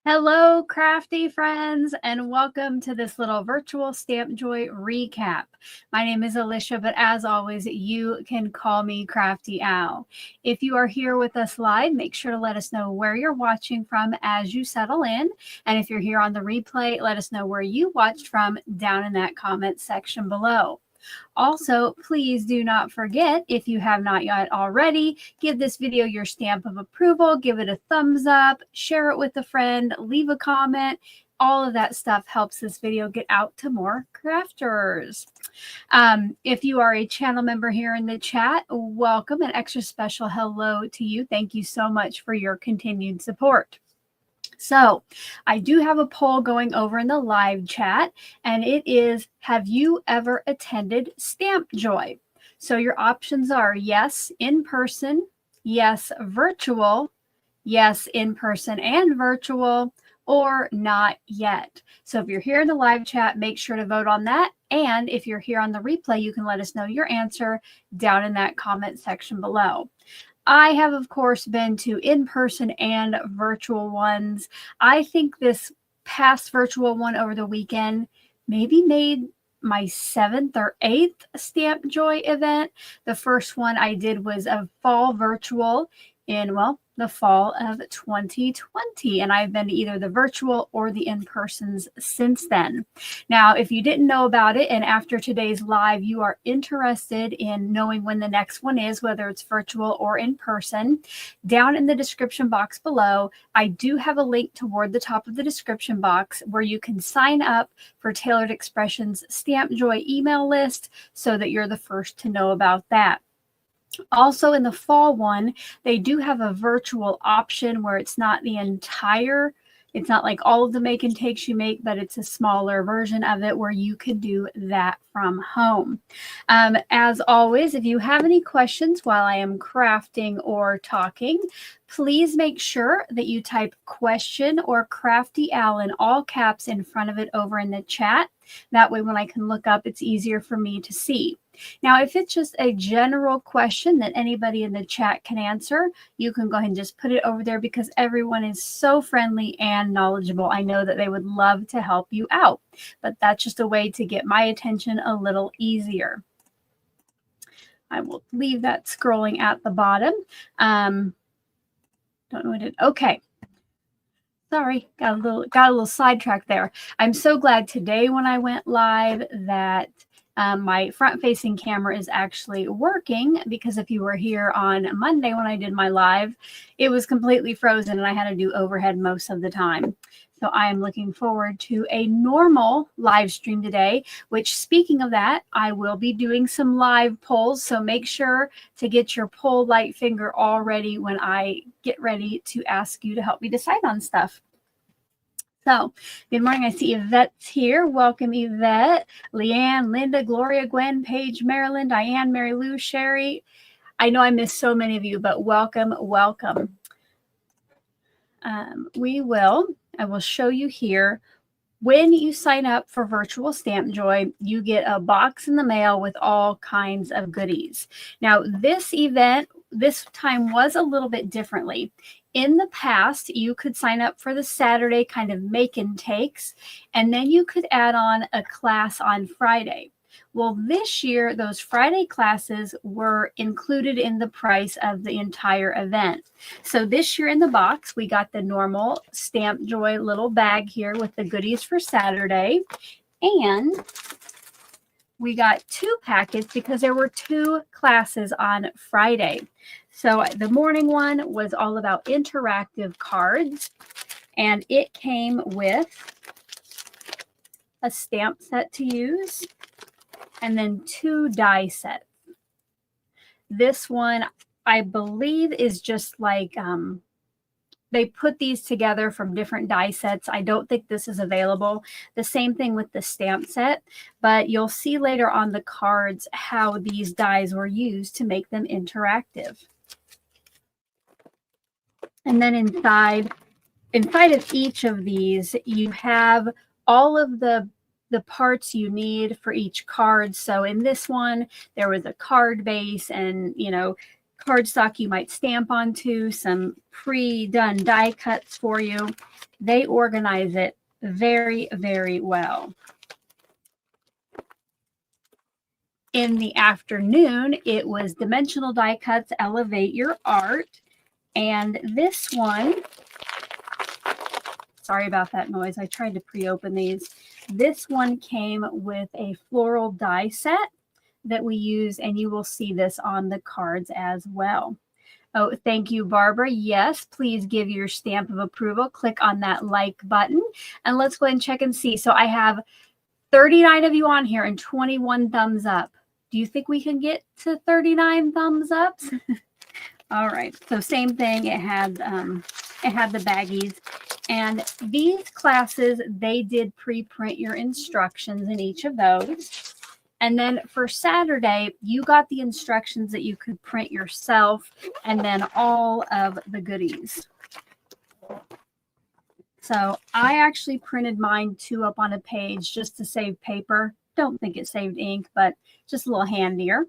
Hello, crafty friends, and welcome to this little virtual Stamp Joy recap. My name is Alicia, but as always, you can call me Crafty Owl. If you are here with us live, make sure to let us know where you're watching from as you settle in. And if you're here on the replay, let us know where you watched from down in that comment section below. Also, please do not forget, if you have not yet already, give this video your stamp of approval, give it a thumbs up, share it with a friend, leave a comment. All of that stuff helps this video get out to more crafters. If you are a channel member here in the chat, welcome. An extra special hello to you. Thank you so much for your continued support. So I do have a poll going over in the live chat, and it is, have you ever attended Stamp Joy? So your options are yes, in person, yes, virtual, yes, in person and virtual, or not yet. So if you're here in the live chat, make sure to vote on that. And if you're here on the replay, you can let us know your answer down in that comment section below. I have, of course, been to in-person and virtual ones. I think this past virtual one over the weekend maybe made my 7th or 8th Stamp Joy event. The first one I did was a fall virtual in, well, the fall of 2020, and I've been to either the virtual or the in-persons since then. Now, if you didn't know about it and after today's live you are interested in knowing when the next one is, whether it's virtual or in person, down in the description box below I do have a link toward the top of the description box where you can sign up for Tailored Expressions Stamp Joy email list so that you're the first to know about that. Also, in the fall one, they do have a virtual option where it's not the entire, it's not like all of the make and takes you make, but it's a smaller version of it where you can do that from home. As always, if you have any questions while I am crafting or talking, please make sure that you type question or Crafty Owl in all caps in front of it over in the chat. That way, when I can look up, it's easier for me to see. Now, if it's just a general question that anybody in the chat can answer, you can go ahead and just put it over there because everyone is so friendly and knowledgeable. I know that they would love to help you out, but that's just a way to get my attention a little easier. I will leave that scrolling at the bottom. Don't know what it. Okay. Sorry, got a little sidetracked there. I'm so glad today when I went live that my front-facing camera is actually working, because if you were here on Monday when I did my live, it was completely frozen and I had to do overhead most of the time. So I am looking forward to a normal live stream today, which, speaking of that, I will be doing some live polls. So make sure to get your poll light finger all ready when I get ready to ask you to help me decide on stuff. So, good morning. I see Yvette's here. Welcome, Yvette. Leanne, Linda, Gloria, Gwen, Paige, Marilyn, Diane, Mary Lou, Sherry. I know I missed so many of you, but welcome, welcome. I will show you here. When you sign up for Virtual Stamp Joy, you get a box in the mail with all kinds of goodies. Now, this event, this time was a little bit differently. In the past, you could sign up for the Saturday kind of make and takes, and then you could add on a class on Friday. Well, this year, those Friday classes were included in the price of the entire event. So this year in the box, we got the normal Stamp Joy little bag here with the goodies for Saturday. And we got 2 packets because there were 2 classes on Friday. So the morning one was all about interactive cards, and it came with a stamp set to use and then 2 die sets. This one, I believe, is just like they put these together from different die sets. I don't think this is available. The same thing with the stamp set, but you'll see later on the cards how these dies were used to make them interactive. And then inside of each of these, you have all of the parts you need for each card. So in this one, there was a card base and, cardstock you might stamp onto, some pre-done die cuts for you. They organize it very, very well. In the afternoon, it was dimensional die cuts, elevate your art. And this one, sorry about that noise. I tried to pre-open these. This one came with a floral die set that we use, and you will see this on the cards as well. Oh, thank you, Barbara. Yes, please give your stamp of approval. Click on that like button, and let's go ahead and check and see. So I have 39 of you on here and 21 thumbs up. Do you think we can get to 39 thumbs ups? All right. So same thing. It had the baggies, and these classes, they did pre-print your instructions in each of those. And then for Saturday, you got the instructions that you could print yourself, and then all of the goodies. So I actually printed mine 2 up on a page just to save paper. Don't think it saved ink, but just a little handier.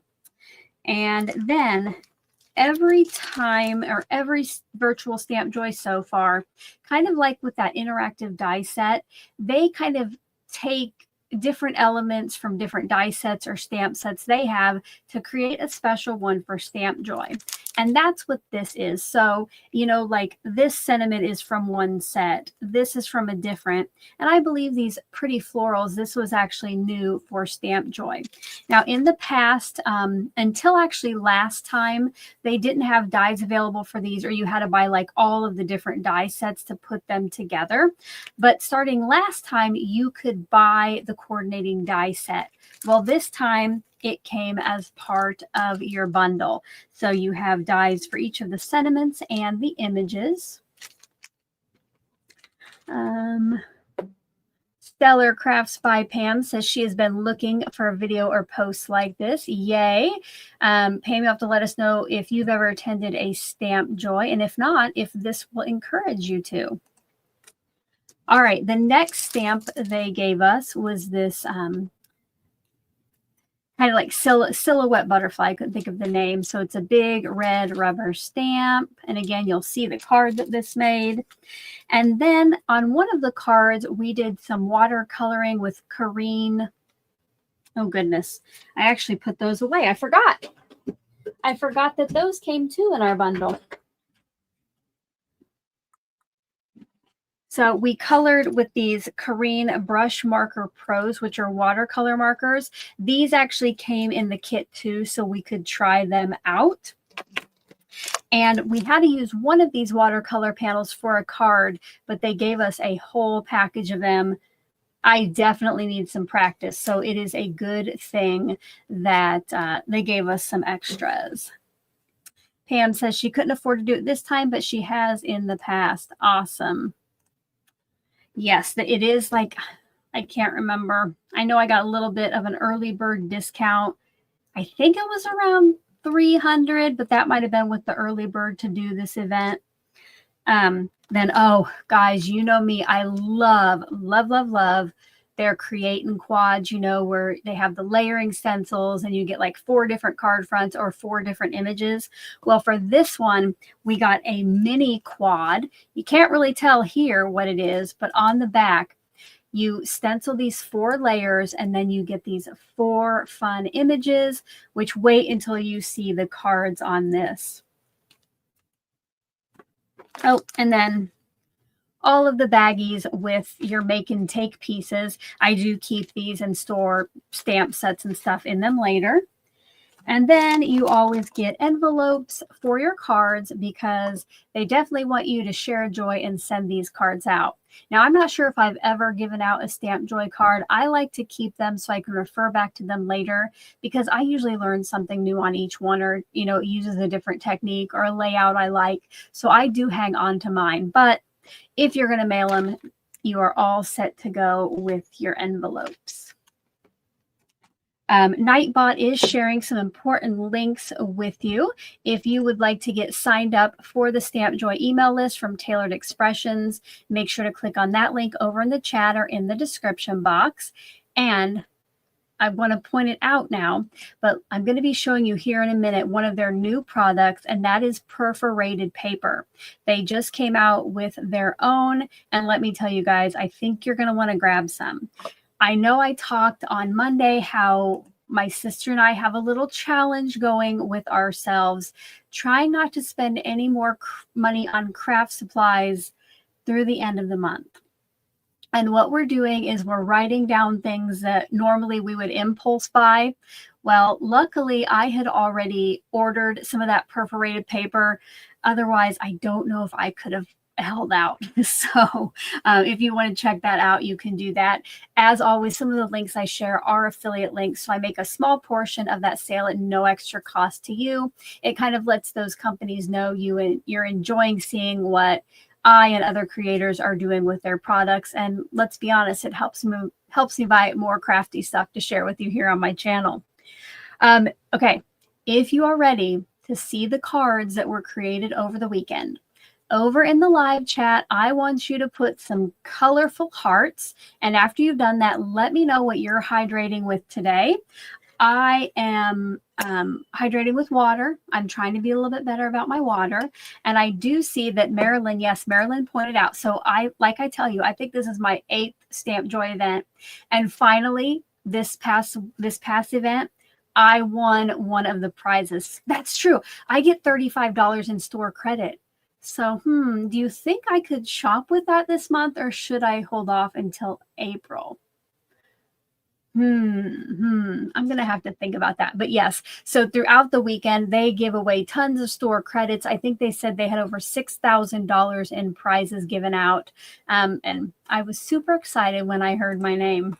And then every time, or every virtual Stamp Joy so far, kind of like with that interactive die set, they kind of take different elements from different die sets or stamp sets they have to create a special one for Stamp Joy. And that's what this is. So, you know, like this sentiment is from one set. This is from a different. And I believe these pretty florals, this was actually new for Stamp Joy. Now, in the past, until actually last time, they didn't have dies available for these, or you had to buy like all of the different die sets to put them together. But starting last time, you could buy the coordinating die set. Well, this time it came as part of your bundle. So you have dies for each of the sentiments and the images. Stellar Crafts by Pam says she has been looking for a video or posts like this. Yay. Pam, you have to let us know if you've ever attended a Stamp Joy, and if not, if this will encourage you to. All right, the next stamp they gave us was this kind of like silhouette butterfly. I couldn't think of the name. So it's a big red rubber stamp. And again, you'll see the card that this made. And then on one of the cards, we did some watercoloring with Kareen. Oh, goodness. I actually put those away. I forgot. I forgot that those came too in our bundle. So we colored with these Kareen Brush Marker Pros, which are watercolor markers. These actually came in the kit too, so we could try them out. And we had to use one of these watercolor panels for a card, but they gave us a whole package of them. I definitely need some practice, so it is a good thing that they gave us some extras. Pam says she couldn't afford to do it this time, but she has in the past. Awesome. Yes, it is like, I can't remember. I know I got a little bit of an early bird discount. I think it was around $300, but that might have been with the early bird to do this event. Then, oh, guys, you know me. I love, love, love, love their creating quads, you know, where they have the layering stencils and you get like 4 different card fronts or 4 different images. Well, for this one, we got a mini quad. You can't really tell here what it is, but on the back, you stencil these 4 layers and then you get these 4 fun images, which wait until you see the cards on this. Oh, and then all of the baggies with your make and take pieces. I do keep these and store stamp sets and stuff in them later. And then you always get envelopes for your cards because they definitely want you to share joy and send these cards out. Now, I'm not sure if I've ever given out a Stamp Joy card. I like to keep them so I can refer back to them later because I usually learn something new on each one, or, you know, it uses a different technique or a layout I like. So I do hang on to mine. But if you're going to mail them, you are all set to go with your envelopes. Nightbot is sharing some important links with you. If you would like to get signed up for the Stamp Joy email list from Tailored Expressions, make sure to click on that link over in the chat or in the description box. And I want to point it out now, but I'm going to be showing you here in a minute one of their new products, and that is perforated paper. They just came out with their own, and let me tell you guys, I think you're going to want to grab some. I know I talked on Monday how my sister and I have a little challenge going with ourselves, trying not to spend any more money on craft supplies through the end of the month. And what we're doing is we're writing down things that normally we would impulse buy. Well, luckily, I had already ordered some of that perforated paper. Otherwise, I don't know if I could have held out. So if you want to check that out, you can do that. As always, some of the links I share are affiliate links. So I make a small portion of that sale at no extra cost to you. It kind of lets those companies know you're enjoying seeing what I and other creators are doing with their products. And let's be honest, it helps me buy more crafty stuff to share with you here on my channel. Okay, if you are ready to see the cards that were created over the weekend, over in the live chat, I want you to put some colorful hearts. And after you've done that, let me know what you're hydrating with today. I am hydrating with water. I'm trying to be a little bit better about my water. And I do see that Marilyn, yes, Marilyn pointed out. So like I tell you, I think this is my 8th Stamp Joy event. And finally, this past event, I won one of the prizes. That's true. I get $35 in store credit. So, do you think I could shop with that this month, or should I hold off until April? I'm going to have to think about that. But yes, so throughout the weekend, they give away tons of store credits. I think they said they had over $6,000 in prizes given out. And I was super excited when I heard my name.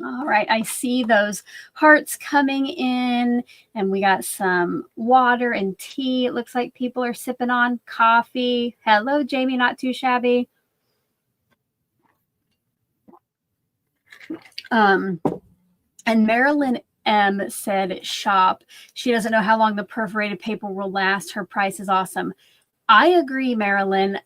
All right, I see those hearts coming in, and we got some water and tea. It looks like people are sipping on coffee. Hello, Jamie, not too shabby. And Marilyn M said shop. She doesn't know how long the perforated paper will last. Her price is awesome. I agree, Marilyn.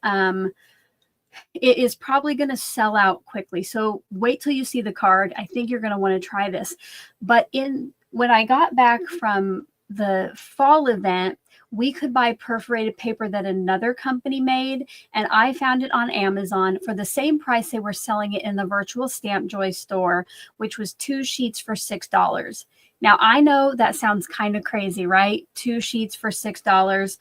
It is probably going to sell out quickly. So wait till you see the card. I think you're going to want to try this. But when I got back from the fall event, we could buy perforated paper that another company made, and I found it on Amazon for the same price they were selling it in the virtual Stamp Joy store, which was 2 sheets for $6. Now, I know that sounds kind of crazy, right? 2 sheets for $6.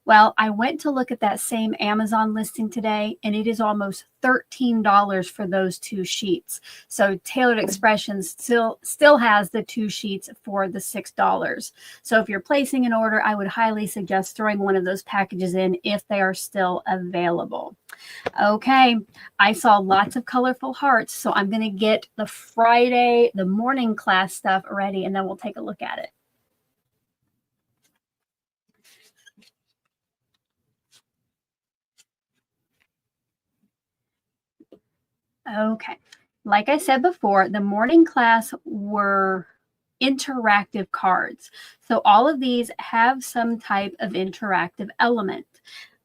Well, I went to look at that same Amazon listing today, and it is almost $13 for those 2 sheets. So Tailored Expressions still has the 2 sheets for the $6. So if you're placing an order, I would highly suggest throwing one of those packages in if they are still available. Okay, I saw lots of colorful hearts, so I'm going to get the Friday, the morning class stuff ready, and then we'll take a look at it. Okay, like I said before, the morning class were interactive cards. So all of these have some type of interactive element.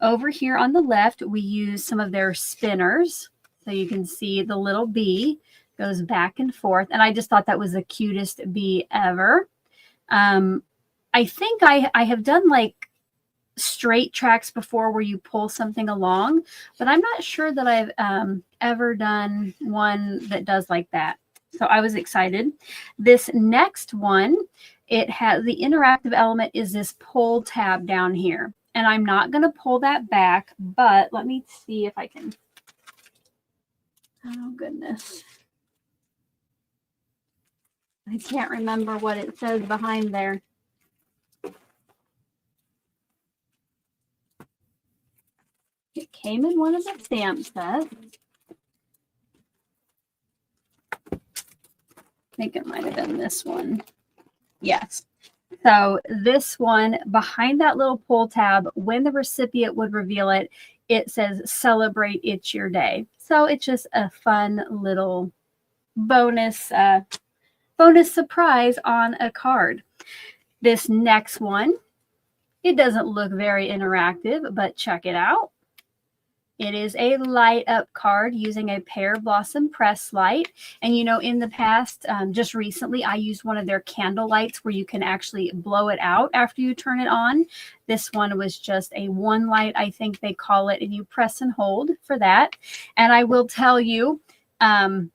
Over here on the left, we use some of their spinners. So you can see the little bee goes back and forth. And I just thought that was the cutest bee ever. I think I have done like straight tracks before where you pull something along, but I'm not sure that I've ever done one that does like that. So I was excited. This next one, it has the interactive element is this pull tab down here. And I'm not going to pull that back, but let me see if I can. Oh, goodness. I can't remember what it says behind there. It came in one of the stamp sets. I think it might have been this one. Yes. So this one, behind that little pull tab, when the recipient would reveal it, it says, "Celebrate, it's your day." So it's just a fun little bonus surprise on a card. This next one, it doesn't look very interactive, but check it out. It is a light up card using a Pear Blossom press light. And you know, in the past, just recently, I used one of their candle lights where you can actually blow it out after you turn it on. This one was just a one light, I think they call it, and you press and hold for that. And I will tell you, do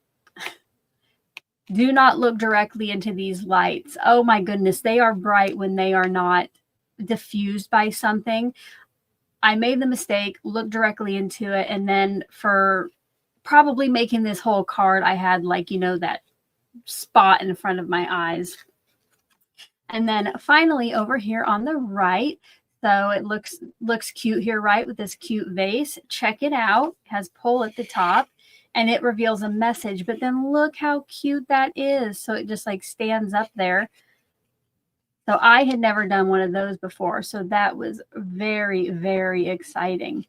not look directly into these lights. Oh my goodness, they are bright when they are not diffused by something. I made the mistake, looked directly into it, and then for probably making this whole card, I had, like, you know, that spot in front of my eyes. And then finally over here on the right, so it looks cute here, right, with this cute vase. Check it out. It has pull at the top and it reveals a message, but then look how cute that is. So it just like stands up there. So I had never done one of those before. So that was very, very exciting.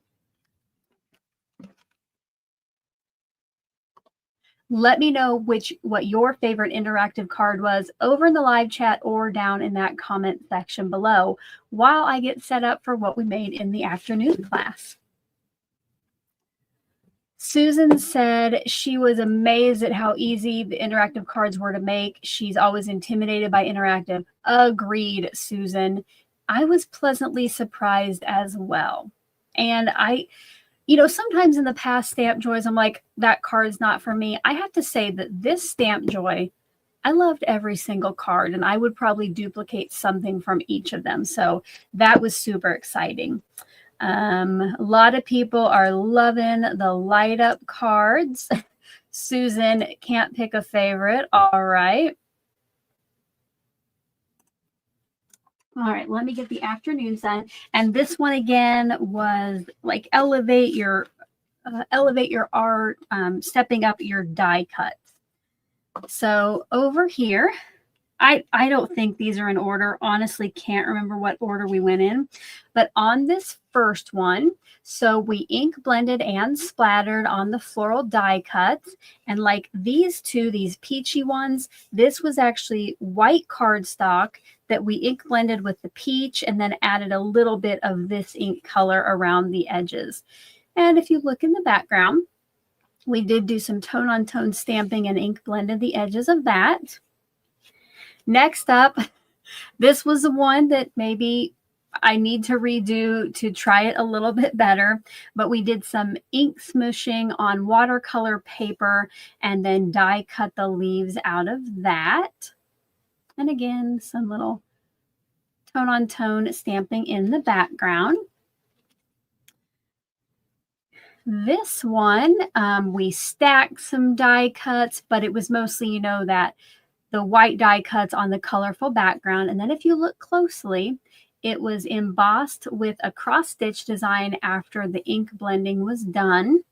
Let me know what your favorite interactive card was over in the live chat or down in that comment section below while I get set up for what we made in the afternoon class. Susan said she was amazed at how easy the interactive cards were to make. She's always intimidated by interactive. Agreed, Susan. I was pleasantly surprised as well. And you know, sometimes in the past Stamp Joys, I'm like, that card's not for me. I have to say that this Stamp Joy, I loved every single card, and I would probably duplicate something from each of them. So that was super exciting. A lot of people are loving the light up cards. Susan can't pick a favorite. All right. All right, let me get the afternoon sun. And this one again was like elevate your art, stepping up your die cuts. So over here, I don't think these are in order. Honestly, can't remember what order we went in. But on this first one, so we ink blended and splattered on the floral die cuts. And like these two, these peachy ones, this was actually white cardstock that we ink blended with the peach and then added a little bit of this ink color around the edges. And if you look in the background, we did do some tone-on-tone stamping and ink blended the edges of that. Next up, this was the one that maybe I need to redo to try it a little bit better, but we did some ink smooshing on watercolor paper and then die cut the leaves out of that. And again, some little tone-on-tone stamping in the background. This one, we stacked some die cuts, but it was mostly, you know, that the white die cuts on the colorful background. And then if you look closely, it was embossed with a cross stitch design after the ink blending was done.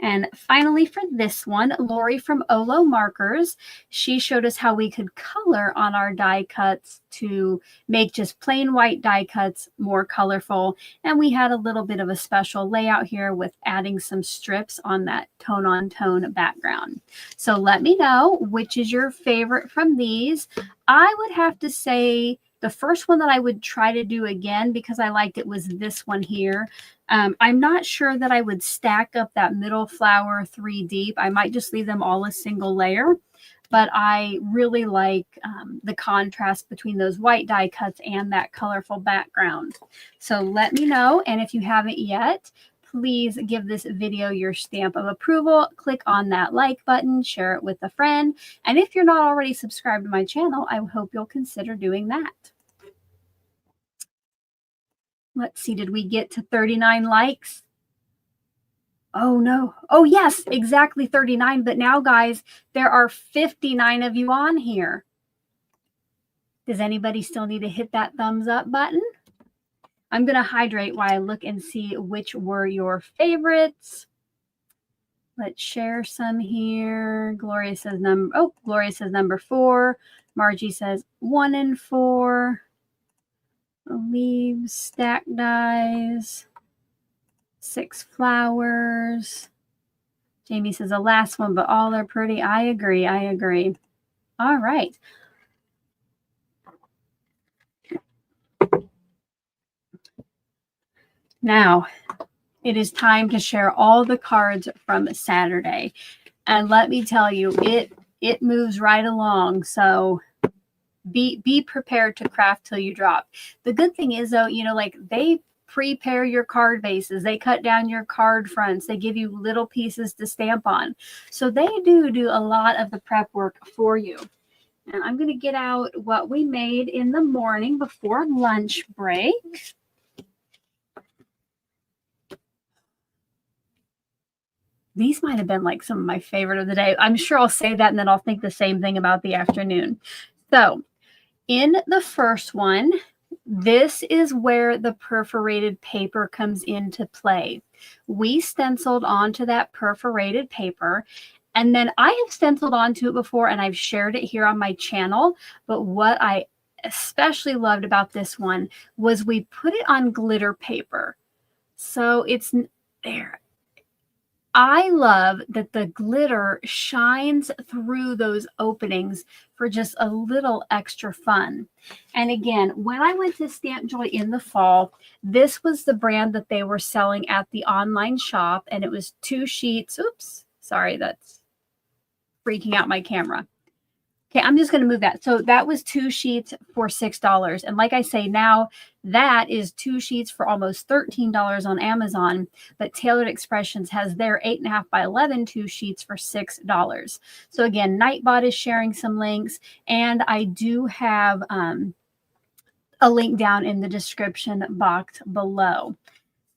And finally for this one, Lori from Olo Markers, she showed us how we could color on our die cuts to make just plain white die cuts more colorful. And we had a little bit of a special layout here with adding some strips on that tone-on-tone background. So let me know which is your favorite from these. I would have to say the first one that I would try to do again because I liked it was this one here. I'm not sure that I would stack up that middle flower 3 deep. I might just leave them all a single layer, but I really like the contrast between those white die cuts and that colorful background. So let me know. And if you haven't yet, please give this video your stamp of approval. Click on that like button, share it with a friend. And if you're not already subscribed to my channel, I hope you'll consider doing that. Let's see, did we get to 39 likes? Oh, no. Oh, yes, exactly 39. But now, guys, there are 59 of you on here. Does anybody still need to hit that thumbs up button? I'm going to hydrate while I look and see which were your favorites. Let's share some here. Gloria says number 4. Margie says 1 and 4. Leaves, stack dies, 6 flowers. Jamie says the last one, but all are pretty. I agree. I agree. All right. Now, it is time to share all the cards from Saturday. And let me tell you, it moves right along. So be prepared to craft till you drop. The good thing is though, you know, like they prepare your card bases, they cut down your card fronts, they give you little pieces to stamp on. So they do a lot of the prep work for you. And I'm going to get out what we made in the morning before lunch break. These might have been like some of my favorite of the day. I'm sure I'll say that and then I'll think the same thing about the afternoon. So in the first one, this is where the perforated paper comes into play. We stenciled onto that perforated paper, and then I have stenciled onto it before and I've shared it here on my channel. But what I especially loved about this one was we put it on glitter paper. So it's there. I love that the glitter shines through those openings for just a little extra fun. And again, when I went to Stamp Joy in the fall, this was the brand that they were selling at the online shop, and it was 2 sheets. Oops, sorry, that's freaking out my camera. Okay, I'm just going to move that. So that was 2 sheets for $6. And like I say, now that is 2 sheets for almost $13 on Amazon. But Tailored Expressions has their 8.5 by 11 2 sheets for $6. So again, Nightbot is sharing some links. And I do have a link down in the description box below.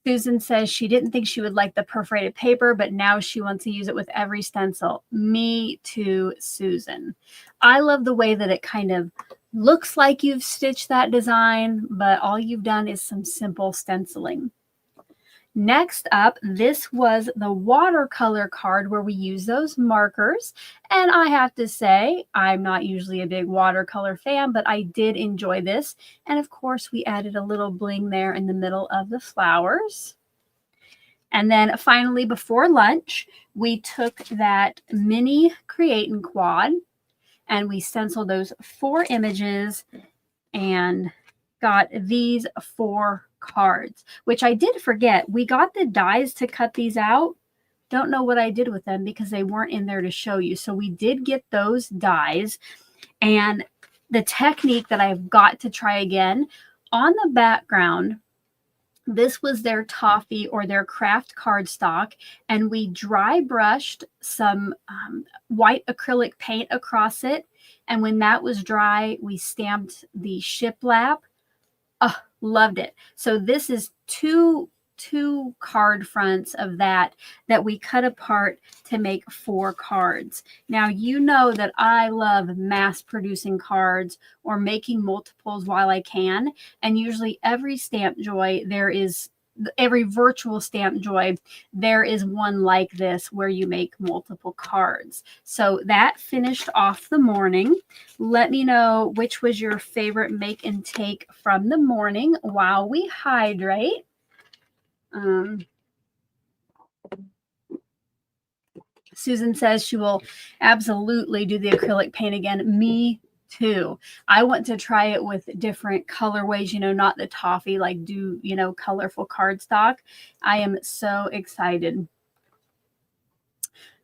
Susan says she didn't think she would like the perforated paper, but now she wants to use it with every stencil. Me too, Susan. I love the way that it kind of looks like you've stitched that design, but all you've done is some simple stenciling. Next up, this was the watercolor card where we use those markers. And I have to say, I'm not usually a big watercolor fan, but I did enjoy this. And of course, we added a little bling there in the middle of the flowers. And then finally, before lunch, we took that mini Create and Quad and we stenciled those 4 images and got these 4 cards, which I did forget. We got the dies to cut these out. Don't know what I did with them because they weren't in there to show you. So we did get those dies, and the technique that I've got to try again on the background, this was their toffee or their craft cardstock, and we dry brushed some white acrylic paint across it. And when that was dry, we stamped the shiplap. Oh, loved it. So this is two card fronts of that we cut apart to make 4 cards. Now, you know that I love mass producing cards or making multiples while I can. And usually every Stamp Joy, every virtual Stamp Joy, there is one like this where you make multiple cards. So that finished off the morning. Let me know which was your favorite make and take from the morning while we hydrate. Susan says she will absolutely do the acrylic paint again. Me too. I want to try it with different colorways, you know, not the toffee, like do, you know, colorful cardstock. I am so excited.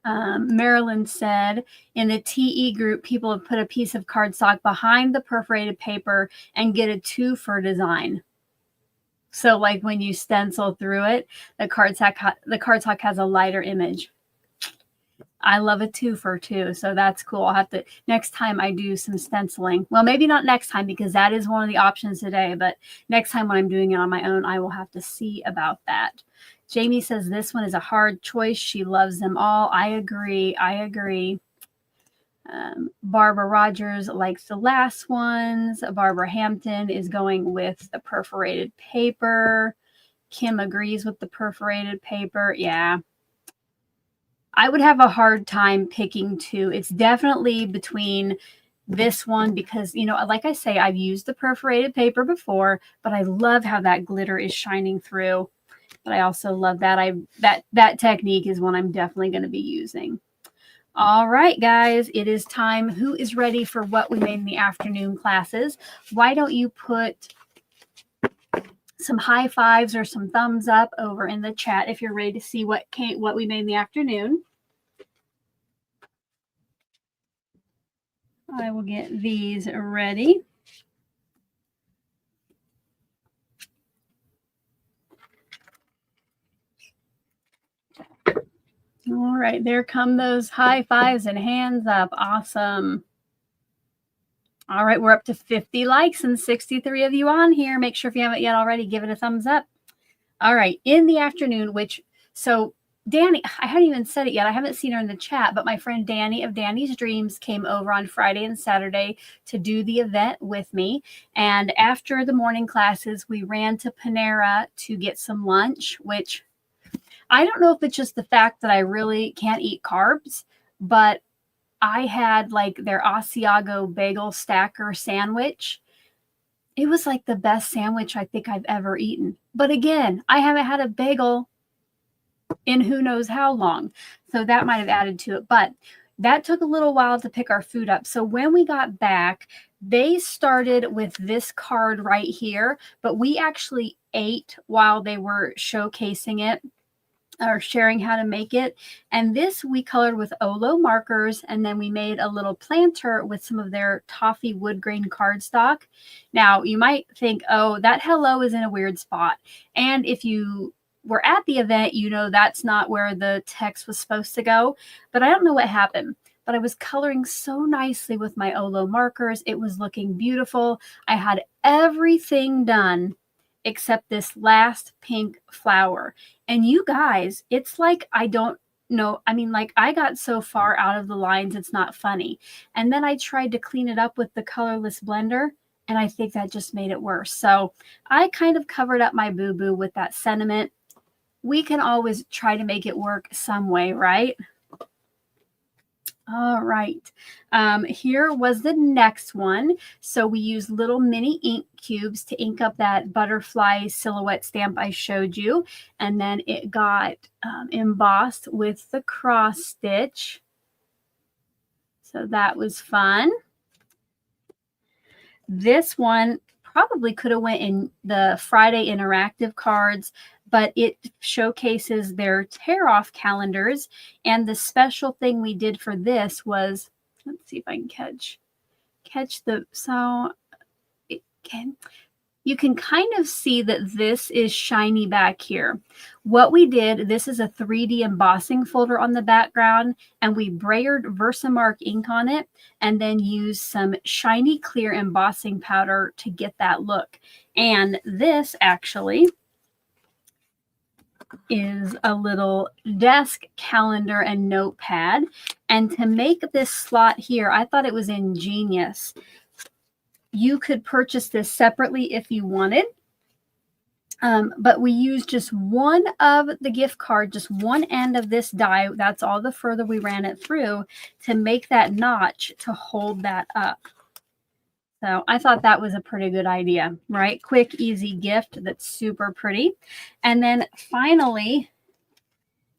Marilyn said in the TE group, people have put a piece of cardstock behind the perforated paper and get a 2-for design. So like when you stencil through it, the cardstock has a lighter image. I love a 2-for too, so that's cool. I'll have to, next time I do some stenciling. Well, maybe not next time because that is one of the options today, but next time when I'm doing it on my own, I will have to see about that. Jamie says this one is a hard choice. She loves them all. I agree. Barbara Rogers likes the last ones. Barbara Hampton is going with the perforated paper. Kim agrees with the perforated paper. Yeah. I would have a hard time picking 2. It's definitely between this one because, you know, like I say, I've used the perforated paper before, but I love how that glitter is shining through. But I also love that that technique is one I'm definitely going to be using. All right, guys, it is time. Who is ready for what we made in the afternoon classes? Why don't you put some high fives or some thumbs up over in the chat if you're ready to see what we made in the afternoon. I will get these ready. All right, there come those high fives and hands up. Awesome. All right, we're up to 50 likes and 63 of you on here. Make sure if you haven't yet already, give it a thumbs up. All right, in the afternoon, so Danny, I haven't even said it yet. I haven't seen her in the chat, but my friend Danny of Danny's Dreams came over on Friday and Saturday to do the event with me. And after the morning classes, we ran to Panera to get some lunch, which I don't know if it's just the fact that I really can't eat carbs, but I had like their Asiago bagel stacker sandwich. It was like the best sandwich I think I've ever eaten. But again, I haven't had a bagel in who knows how long. So that might have added to it. But that took a little while to pick our food up. So when we got back, they started with this card right here, but we actually ate while they were showcasing it or sharing how to make it. And this we colored with Olo markers, and then we made a little planter with some of their toffee wood grain cardstock. Now you might think, oh, that hello is in a weird spot. And if you were at the event, you know that's not where the text was supposed to go. But I don't know what happened. But I was coloring so nicely with my Olo markers. It was looking beautiful. I had everything done except this last pink flower. And you guys, it's like, I don't know. I mean, like I got so far out of the lines, it's not funny. And then I tried to clean it up with the colorless blender, and I think that just made it worse. So I kind of covered up my boo-boo with that sentiment. We can always try to make it work some way, right? All right. Here was the next one. So we used little mini ink cubes to ink up that butterfly silhouette stamp I showed you. And then it got embossed with the cross stitch. So that was fun. This one probably could have went in the Friday interactive cards, but it showcases their tear-off calendars. And the special thing we did for this was, let's see if I can catch the, so it can, you can kind of see that this is shiny back here. What we did, this is a 3D embossing folder on the background, and we brayered Versamark ink on it and then used some shiny clear embossing powder to get that look. And this actually is a little desk calendar and notepad. And to make this slot here, I thought it was ingenious. You could purchase this separately if you wanted. But we used just one of the gift card, just one end of this die. That's all the further we ran it through to make that notch to hold that up. So I thought that was a pretty good idea, right? Quick, easy gift that's super pretty. And then finally,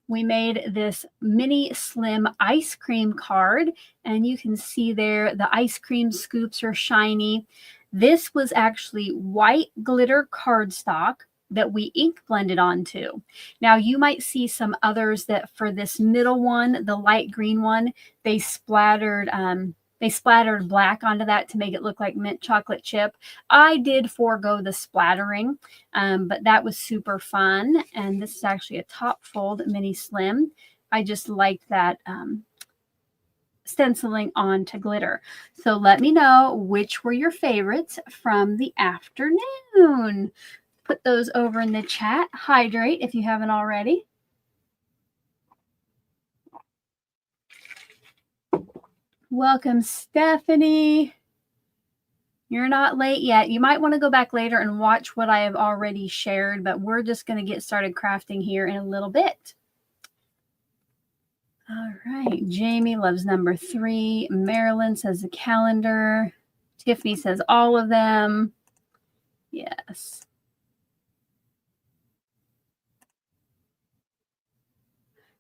we made this mini slim ice cream card. And you can see there the ice cream scoops are shiny. This was actually white glitter cardstock that we ink blended onto. Now you might see some others that for this middle one, the light green one, they splattered black onto that to make it look like mint chocolate chip. I did forego the splattering, but that was super fun. And this is actually a top fold mini slim. I just liked that stenciling onto glitter. So let me know which were your favorites from the afternoon. Put those over in the chat. Hydrate if you haven't already. Welcome, Stephanie. You're not late yet. You might want to go back later and watch what I have already shared, but we're just going to get started crafting here in a little bit. All right. Jamie loves number 3. Marilyn says the calendar. Tiffany says all of them. Yes.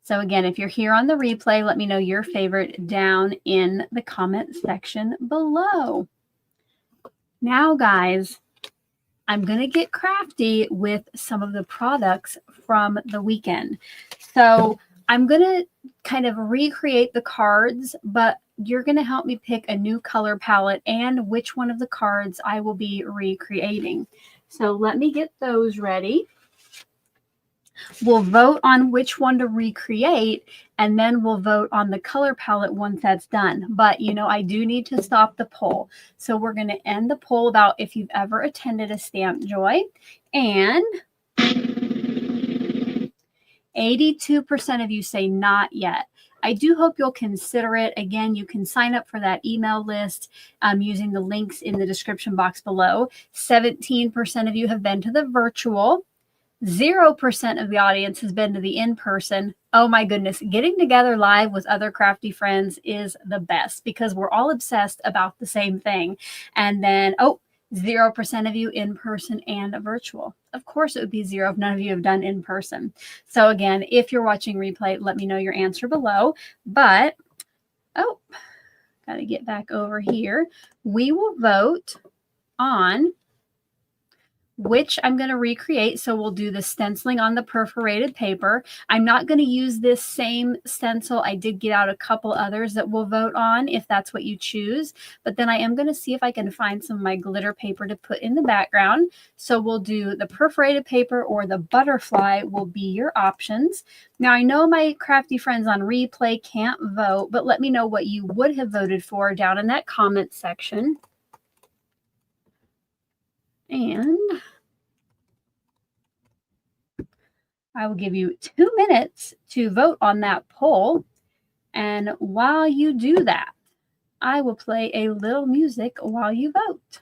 So again, if you're here on the replay, let me know your favorite down in the comment section below. Now, guys, I'm going to get crafty with some of the products from the weekend. So I'm going to kind of recreate the cards, but you're going to help me pick a new color palette and which one of the cards I will be recreating. So let me get those ready. We'll vote on which one to recreate, and then we'll vote on the color palette once that's done. But, you know, I do need to stop the poll. So we're going to end the poll about if you've ever attended a Stamp Joy. And 82% of you say not yet. I do hope you'll consider it. Again, you can sign up for that email list using the links in the description box below. 17% of you have been to the virtual. 0% of the audience has been to the in-person. Oh my goodness, getting together live with other crafty friends is the best because we're all obsessed about the same thing. And then, 0% of you in person and virtual. Of course, it would be 0 if none of you have done in person. So again, if you're watching replay, let me know your answer below. But, got to get back over here. We will vote on which I'm going to recreate. So we'll do the stenciling on the perforated paper. I'm not going to use this same stencil. I did get out a couple others that we'll vote on if that's what you choose. But then I am going to see if I can find some of my glitter paper to put in the background. So we'll do the perforated paper or the butterfly will be your options. Now I know my crafty friends on replay can't vote, but let me know what you would have voted for down in that comment section. And I will give you 2 minutes to vote on that poll. And while you do that, I will play a little music while you vote.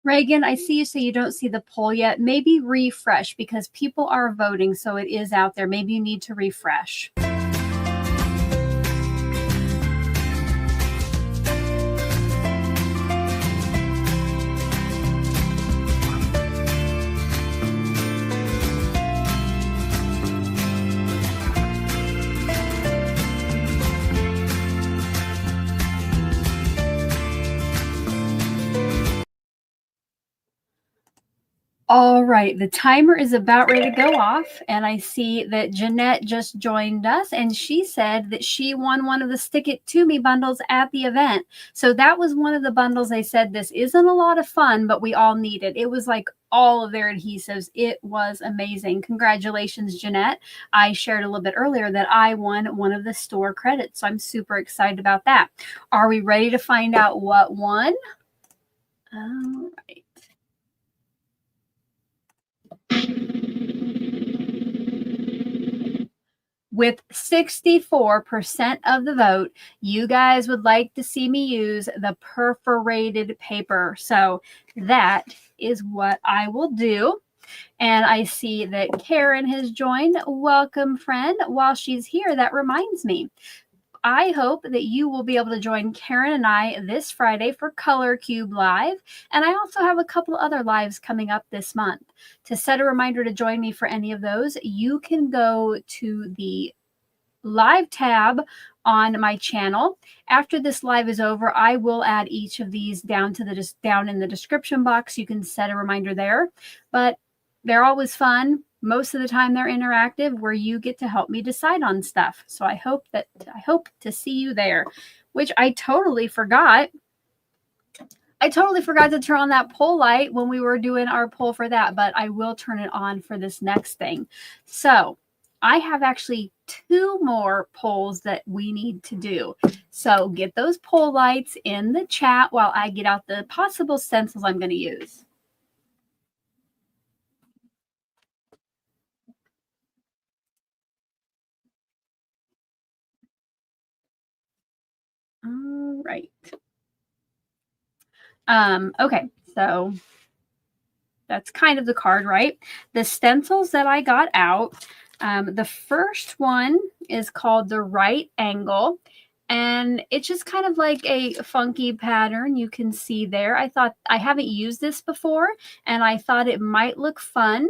Reagan, I see you say you don't see the poll yet. Maybe refresh because people are voting, so it is out there. Maybe you need to refresh. All right, the timer is about ready to go off, and I see that Jeanette just joined us, and she said that she won one of the Stick It To Me bundles at the event. So that was one of the bundles they said this isn't a lot of fun, but we all need it. It was like all of their adhesives. It was amazing. Congratulations, Jeanette. I shared a little bit earlier that I won one of the store credits, so I'm super excited about that. Are we ready to find out what won? All right. With 64% of the vote, you guys would like to see me use the perforated paper. So that is what I will do. And I see that Karen has joined. Welcome, friend. While she's here, that reminds me. I hope that you will be able to join Karen and I this Friday for Color Cube Live. And I also have a couple other lives coming up this month. To set a reminder to join me for any of those, you can go to the live tab on my channel. After this live is over, I will add each of these down in the description box. You can set a reminder there, but they're always fun. Most of the time they're interactive where you get to help me decide on stuff. So I hope to see you there, which I totally forgot. I totally forgot to turn on that poll light when we were doing our poll for that, but I will turn it on for this next thing. So I have actually 2 more polls that we need to do. So get those poll lights in the chat while I get out the possible stencils I'm going to use. All right. Okay, so that's kind of the card, right? The stencils that I got out, the first one is called the Right Angle, and it's just kind of like a funky pattern you can see there. I thought, I haven't used this before, and I thought it might look fun,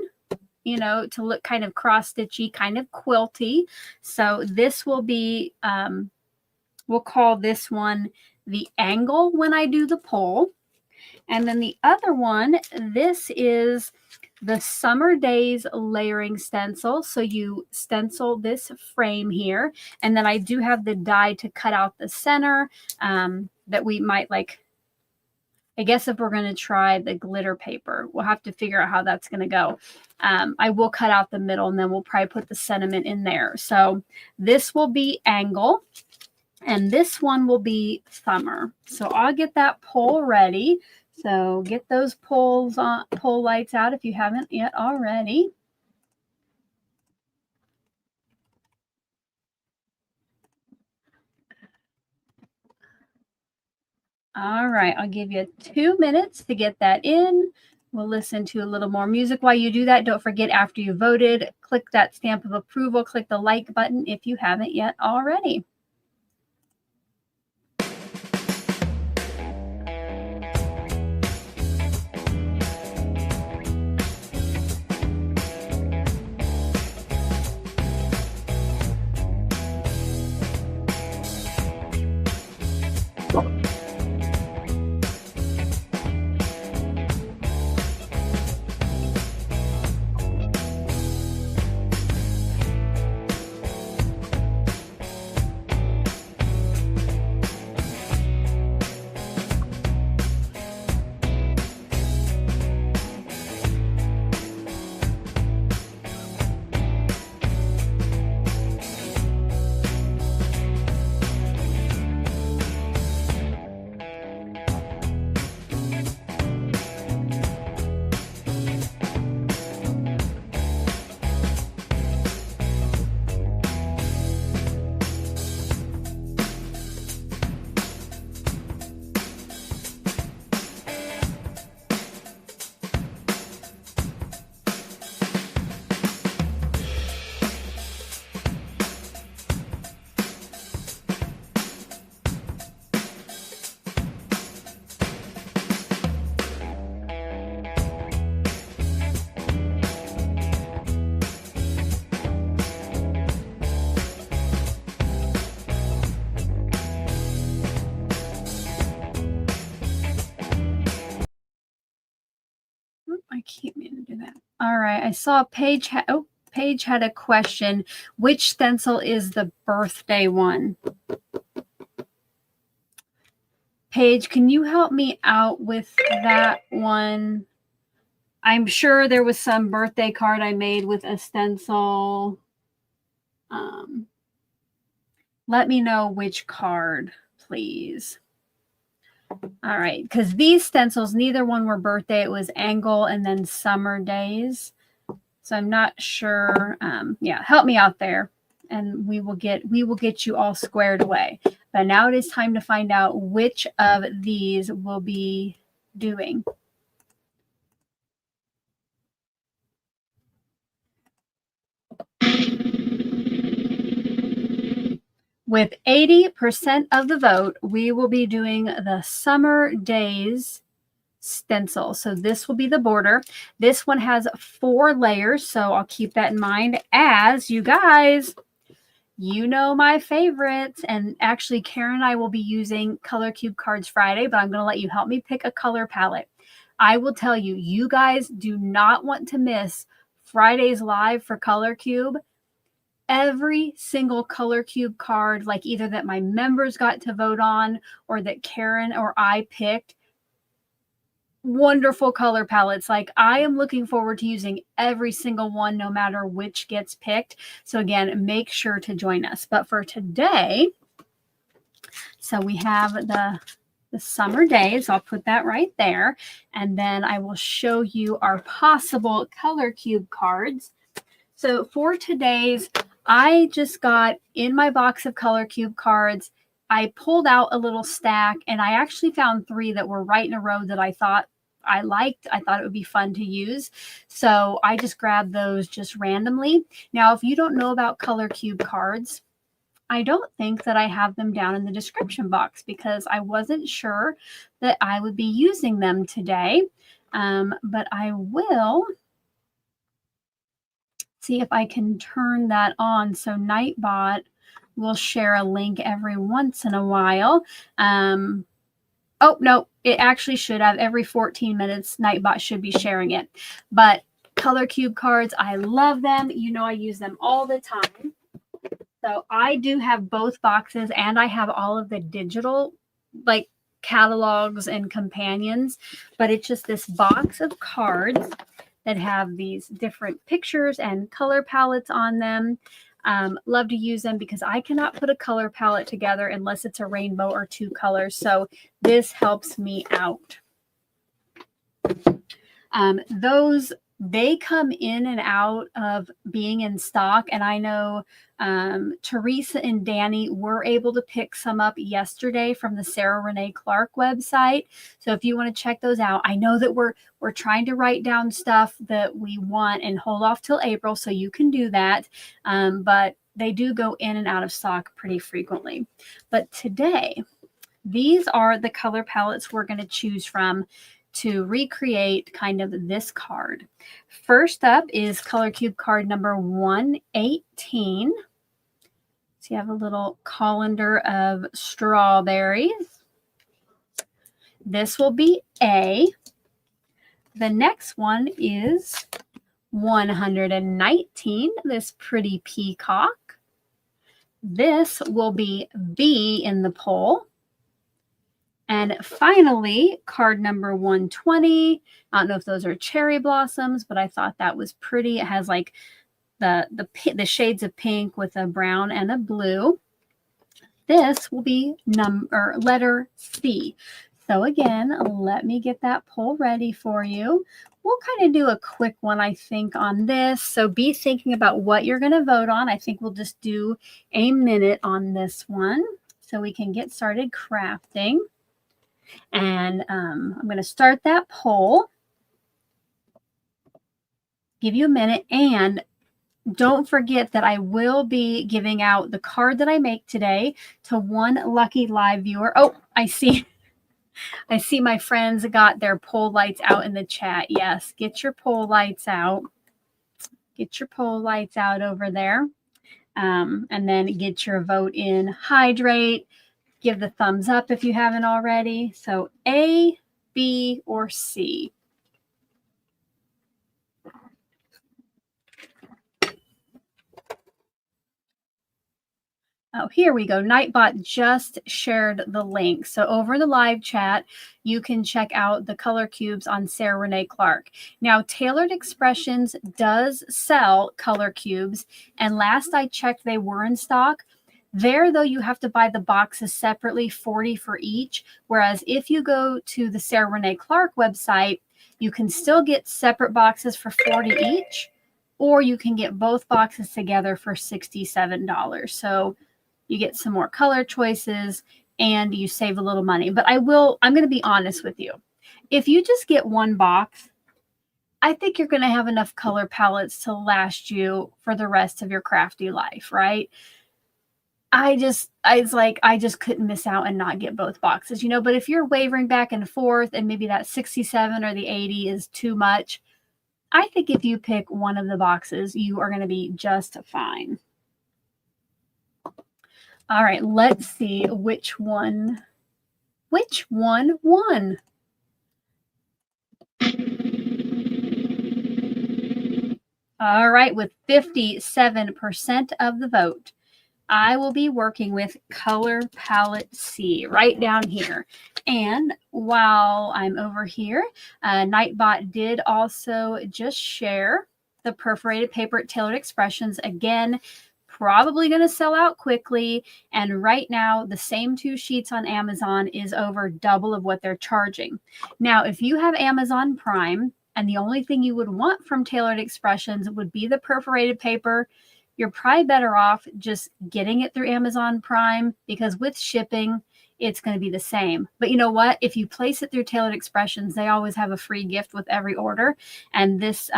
you know, to look kind of cross-stitchy, kind of quilty. So this will be, we'll call this one the angle when I do the poll. And then the other one, this is the Summer Days layering stencil. So you stencil this frame here. And then I do have the die to cut out the center that we might like. I guess if we're going to try the glitter paper, we'll have to figure out how that's going to go. I will cut out the middle and then we'll probably put the sentiment in there. So this will be angle. And this one will be summer. So I'll get that poll ready. So get those poll lights out if you haven't yet already. All right, I'll give you 2 minutes to get that in. We'll listen to a little more music while you do that. Don't forget, after you voted, click that stamp of approval, click the like button if you haven't yet already. I keep meaning to do that. All right, I saw Paige had a question. Which stencil is the birthday one? Paige, can you help me out with that one? I'm sure there was some birthday card I made with a stencil. Let me know which card, please. All right, because these stencils, neither one were birthday. It was angle and then summer days. So I'm not sure. Yeah, help me out there, and we will get you all squared away. But now it is time to find out which of these we'll be doing. With 80% of the vote, we will be doing the Summer Days stencil. So this will be the border. This one has 4 layers, so I'll keep that in mind as you guys you know my favorites. And actually, Karen and I will be using Color Cube cards Friday, but I'm going to let you help me pick a color palette. I will tell you, you guys do not want to miss Friday's live for Color Cube. Every single Color Cube card, like either that my members got to vote on or that Karen or I picked, wonderful color palettes. Like, I am looking forward to using every single one, no matter which gets picked. So again, make sure to join us. But for today, so we have the summer days. I'll put that right there. And then I will show you our possible Color Cube cards. So for today's, I just got in my box of Color Cube cards, I pulled out a little stack, and I actually found 3 that were right in a row that I thought I liked. I thought it would be fun to use. So I just grabbed those just randomly. Now, if you don't know about Color Cube cards, I don't think that I have them down in the description box because I wasn't sure that I would be using them today. But I will see if I can turn that on. So Nightbot will share a link every once in a while. Oh, no, it actually should have every 14 minutes. Nightbot should be sharing it. But Color Cube cards, I love them. You know, I use them all the time. So I do have both boxes, and I have all of the digital, like, catalogs and companions. But it's just this box of cards that have these different pictures and color palettes on them. Love to use them because I cannot put a color palette together unless it's a rainbow or 2 colors. So this helps me out. Those, they come in and out of being in stock. And I know Teresa and Danny were able to pick some up yesterday from the Sarah Renae Clark website. So if you want to check those out, I know that we're trying to write down stuff that we want and hold off till April, so you can do that. But they do go in and out of stock pretty frequently. But today, these are the color palettes we're going to choose from to recreate kind of this card. First up is Color Cube card number 118. So you have a little colander of strawberries. This will be A. The next one is 119, this pretty peacock. This will be B in the poll. And finally, card number 120. I don't know if those are cherry blossoms, but I thought that was pretty. It has like the shades of pink with a brown and a blue. This will be letter C. So again, let me get that poll ready for you. We'll kind of do a quick one, I think, on this. So be thinking about what you're going to vote on. I think we'll just do a minute on this one so we can get started crafting. And I'm going to start that poll. Give you a minute. And don't forget that I will be giving out the card that I make today to one lucky live viewer. Oh, I see my friends got their poll lights out in the chat. Yes, get your poll lights out. Get your poll lights out over there. And then get your vote in. Hydrate. Give the thumbs up if you haven't already. So A, B, or C. Oh, here we go. Nightbot just shared the link. So over in the live chat, you can check out the color cubes on Sarah Renae Clark. Now, Tailored Expressions does sell color cubes, and last I checked, they were in stock. There, though, you have to buy the boxes separately, 40 for each. Whereas if you go to the Sarah Renae Clark website, you can still get separate boxes for 40 each, or you can get both boxes together for $67. So you get some more color choices and you save a little money. But I'm going to be honest with you. If you just get one box, I think you're going to have enough color palettes to last you for the rest of your crafty life, right? I just couldn't miss out and not get both boxes, you know. But if you're wavering back and forth and maybe that 67 or the 80 is too much, I think if you pick one of the boxes, you are going to be just fine. All right, let's see which one won. All right, with 57% of the vote, I will be working with color palette C right down here. And while I'm over here, Nightbot did also just share the perforated paper at Tailored Expressions. Again, probably going to sell out quickly. And right now, the same 2 sheets on Amazon is over double of what they're charging. Now, if you have Amazon Prime, and the only thing you would want from Tailored Expressions would be the perforated paper, you're probably better off just getting it through Amazon Prime, because with shipping, it's going to be the same. But you know what? If you place it through Tailored Expressions, they always have a free gift with every order. And this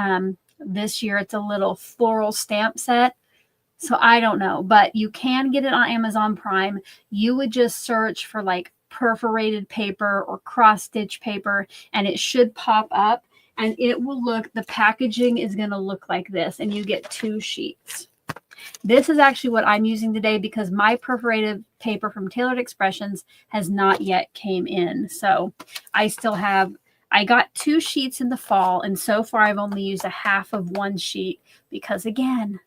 year, it's a little floral stamp set. So I don't know, but you can get it on Amazon Prime. You would just search for like perforated paper or cross stitch paper, and it should pop up. And it will look, the packaging is going to look like this, and you get 2 sheets. This is actually what I'm using today because my perforated paper from Tailored Expressions has not yet came in. So I got 2 sheets in the fall, and so far I've only used a half of 1 sheet because, again,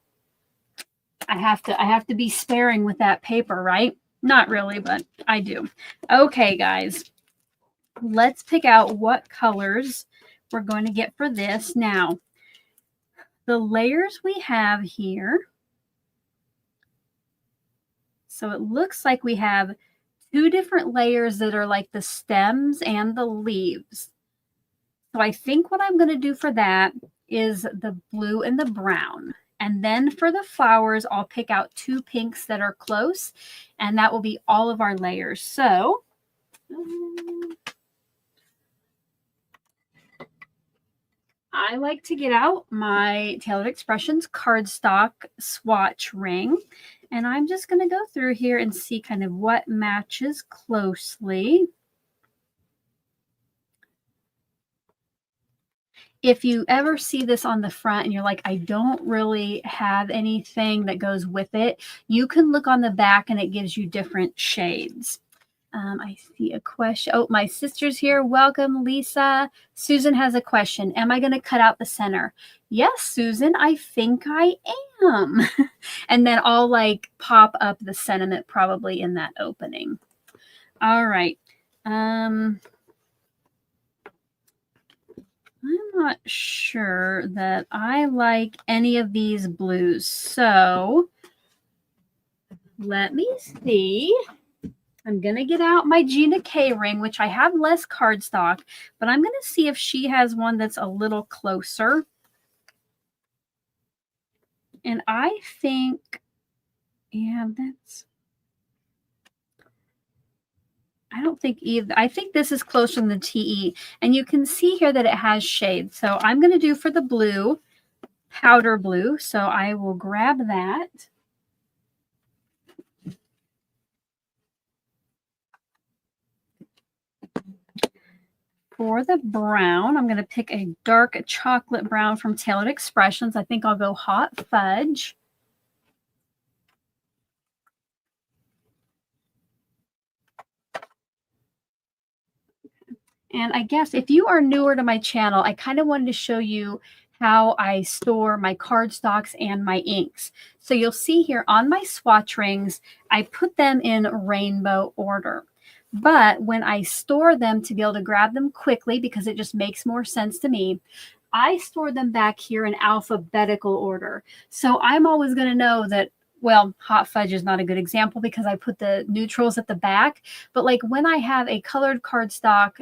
I have to be sparing with that paper, right? Not really, but I do. Okay, guys, let's pick out what colors we're going to get for this. Now, the layers we have here, so it looks like we have 2 different layers that are like the stems and the leaves. So I think what I'm going to do for that is the blue and the brown. And then for the flowers, I'll pick out 2 pinks that are close, and that will be all of our layers. So I like to get out my Tailored Expressions cardstock swatch ring, and I'm just going to go through here and see kind of what matches closely. If you ever see this on the front and you're like, I don't really have anything that goes with it, you can look on the back and it gives you different shades. I see a question. Oh, my sister's here. Welcome, Lisa. Susan has a question. Am I going to cut out the center? Yes, Susan, I think I am. And then I'll like pop up the sentiment probably in that opening. All right. I'm not sure that I like any of these blues. So let me see. I'm going to get out my Gina K ring, which I have less cardstock, but I'm going to see if she has one that's a little closer. And I think, yeah, I don't think either. I think this is closer than the TE. And you can see here that it has shades. So I'm going to do for the blue, powder blue. So I will grab that. For the brown, I'm going to pick a dark chocolate brown from Tailored Expressions. I think I'll go Hot Fudge. And I guess if you are newer to my channel, I kind of wanted to show you how I store my cardstocks and my inks. So you'll see here on my swatch rings, I put them in rainbow order. But when I store them to be able to grab them quickly, because it just makes more sense to me, I store them back here in alphabetical order. So I'm always going to know that, well, Hot Fudge is not a good example because I put the neutrals at the back. But like when I have a colored cardstock,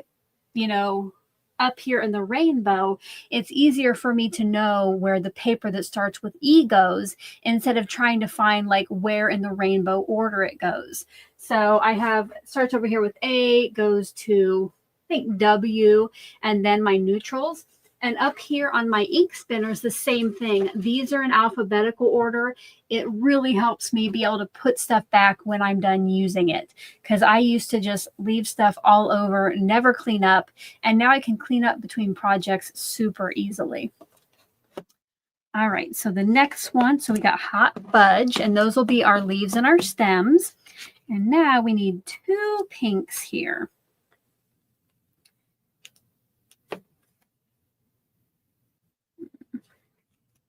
you know, up here in the rainbow, it's easier for me to know where the paper that starts with E goes instead of trying to find like where in the rainbow order it goes. So I have starts over here with A, goes to I think W, and then my neutrals. And up here on my ink spinners, the same thing. These are in alphabetical order. It really helps me be able to put stuff back when I'm done using it, because I used to just leave stuff all over, never clean up. And now I can clean up between projects super easily. All right, so the next one, so we got hot fudge, and those will be our leaves and our stems. And now we need 2 pinks here.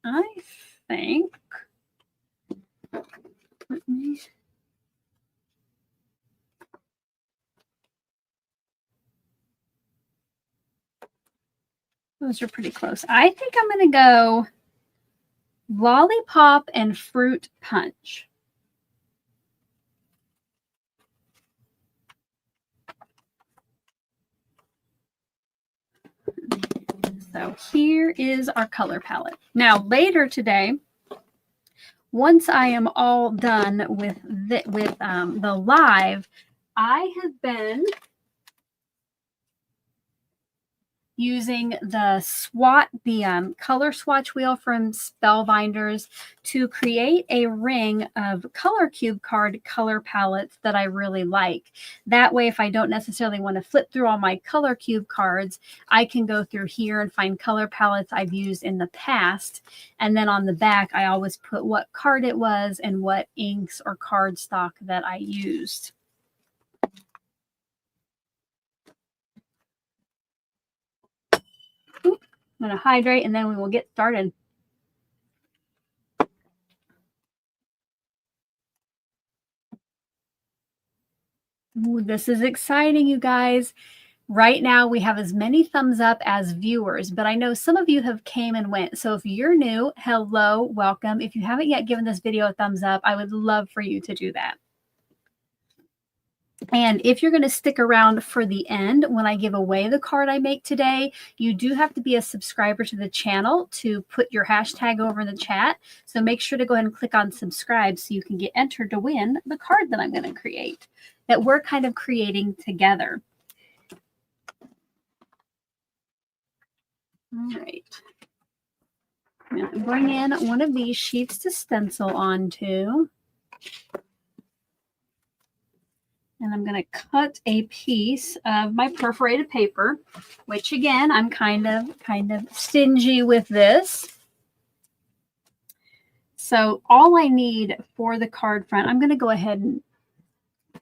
I think. Those are pretty close. I think I'm going to go Lollipop and Fruit Punch. So here is our color palette. Now later today, once I am all done with the live, I have been using the color swatch wheel from Spellbinders to create a ring of color cube card color palettes that I really like. That way, if I don't necessarily want to flip through all my color cube cards, I can go through here and find color palettes I've used in the past. And then on the back, I always put what card it was and what inks or cardstock that I used. I'm going to hydrate and then we will get started. Ooh, this is exciting, you guys. Right now we have as many thumbs up as viewers, but I know some of you have came and went. So if you're new, hello, welcome. If you haven't yet given this video a thumbs up, I would love for you to do that. And if you're going to stick around for the end, when I give away the card I make today, you do have to be a subscriber to the channel to put your hashtag over in the chat. So make sure to go ahead and click on subscribe so you can get entered to win the card that I'm going to create, that we're kind of creating together. All right. I'm going to bring in one of these sheets to stencil onto. And I'm going to cut a piece of my perforated paper, which again, I'm kind of stingy with this. So all I need for the card front, I'm going to go ahead and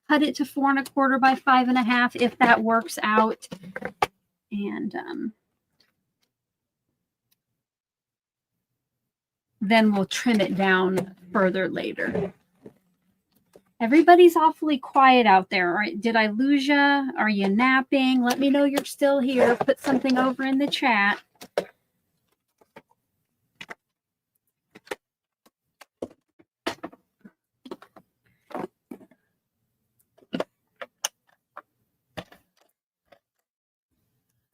cut it to 4 1/4 by 5 1/2 if that works out. And then we'll trim it down further later. Everybody's awfully quiet out there. Did I lose you? Are you napping? Let me know you're still here. Put something over in the chat. I'm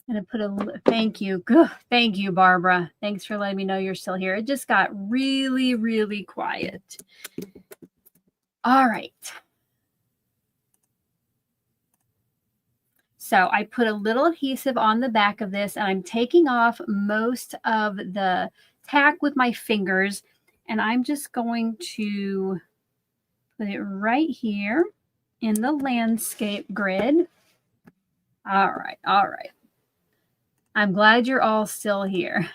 going to put a thank you. Good. Thank you, Barbara. Thanks for letting me know you're still here. It just got really, really quiet. All right. So I put a little adhesive on the back of this, and I'm taking off most of the tack with my fingers, and I'm just going to put it right here in the landscape grid. All right, all right. I'm glad you're all still here.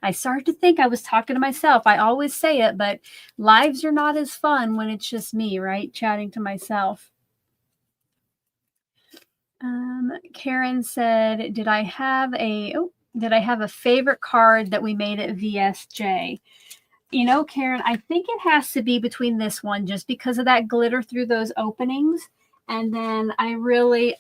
I started to think I was talking to myself. I always say it, but lives are not as fun when it's just me, right? Chatting to myself. Karen said, did I have a favorite card that we made at VSJ? You know, Karen, I think it has to be between this one just because of that glitter through those openings. And then I really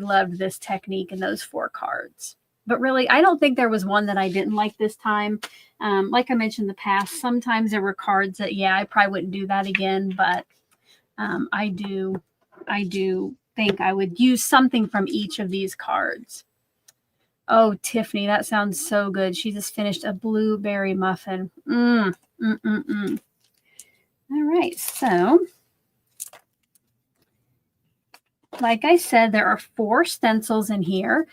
loved this technique in those 4 cards. But really, I don't think there was one that I didn't like this time. Like I mentioned in the past, sometimes there were cards that, yeah, I probably wouldn't do that again. But I do think I would use something from each of these cards. Oh, Tiffany, that sounds so good. She just finished a blueberry muffin. All right, so like I said, there are 4 stencils in here.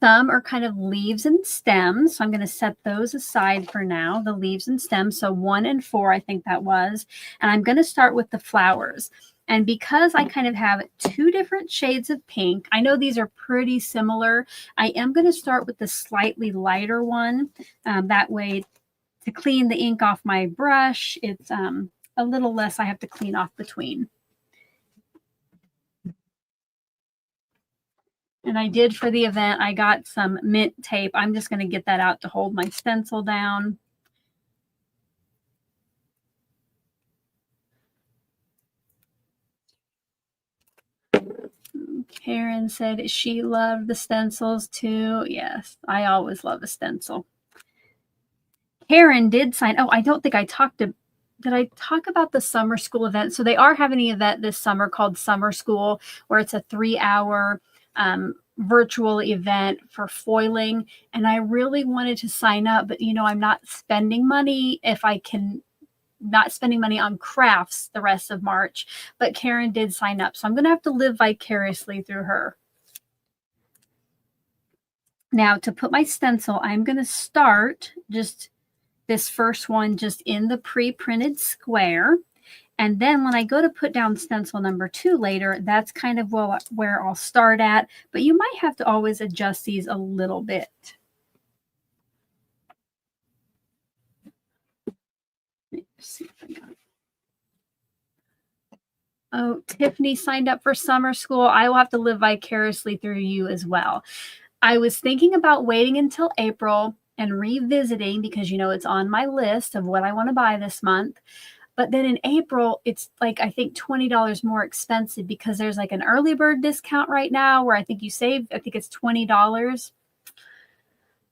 Some are kind of leaves and stems. So I'm going to set those aside for now, the leaves and stems. So 1 and 4, I think that was. And I'm going to start with the flowers. And because I kind of have 2 different shades of pink, I know these are pretty similar. I am going to start with the slightly lighter one. That way to clean the ink off my brush. It's a little less I have to clean off between. And I did for the event, I got some mint tape. I'm just going to get that out to hold my stencil down. Karen said she loved the stencils too. Yes, I always love a stencil. Karen did sign. Oh, I don't think I talked to. Did I talk about the summer school event? So they are having an event this summer called Summer School, where it's a 3-hour virtual event for foiling. And I really wanted to sign up, but you know, I'm not spending money if I can. Not spending money on crafts the rest of March, but Karen did sign up. So I'm going to have to live vicariously through her. Now to put my stencil, I'm going to start just this first one just in the pre-printed square. And then when I go to put down stencil number 2 later, that's kind of where I'll start at. But you might have to always adjust these a little bit. See if I got it. Oh, Tiffany signed up for summer school. I will have to live vicariously through you as well. I was thinking about waiting until April and revisiting because, you know, it's on my list of what I want to buy this month. But then in April, it's like, I think $20 more expensive because there's like an early bird discount right now where I think you save, I think it's $20.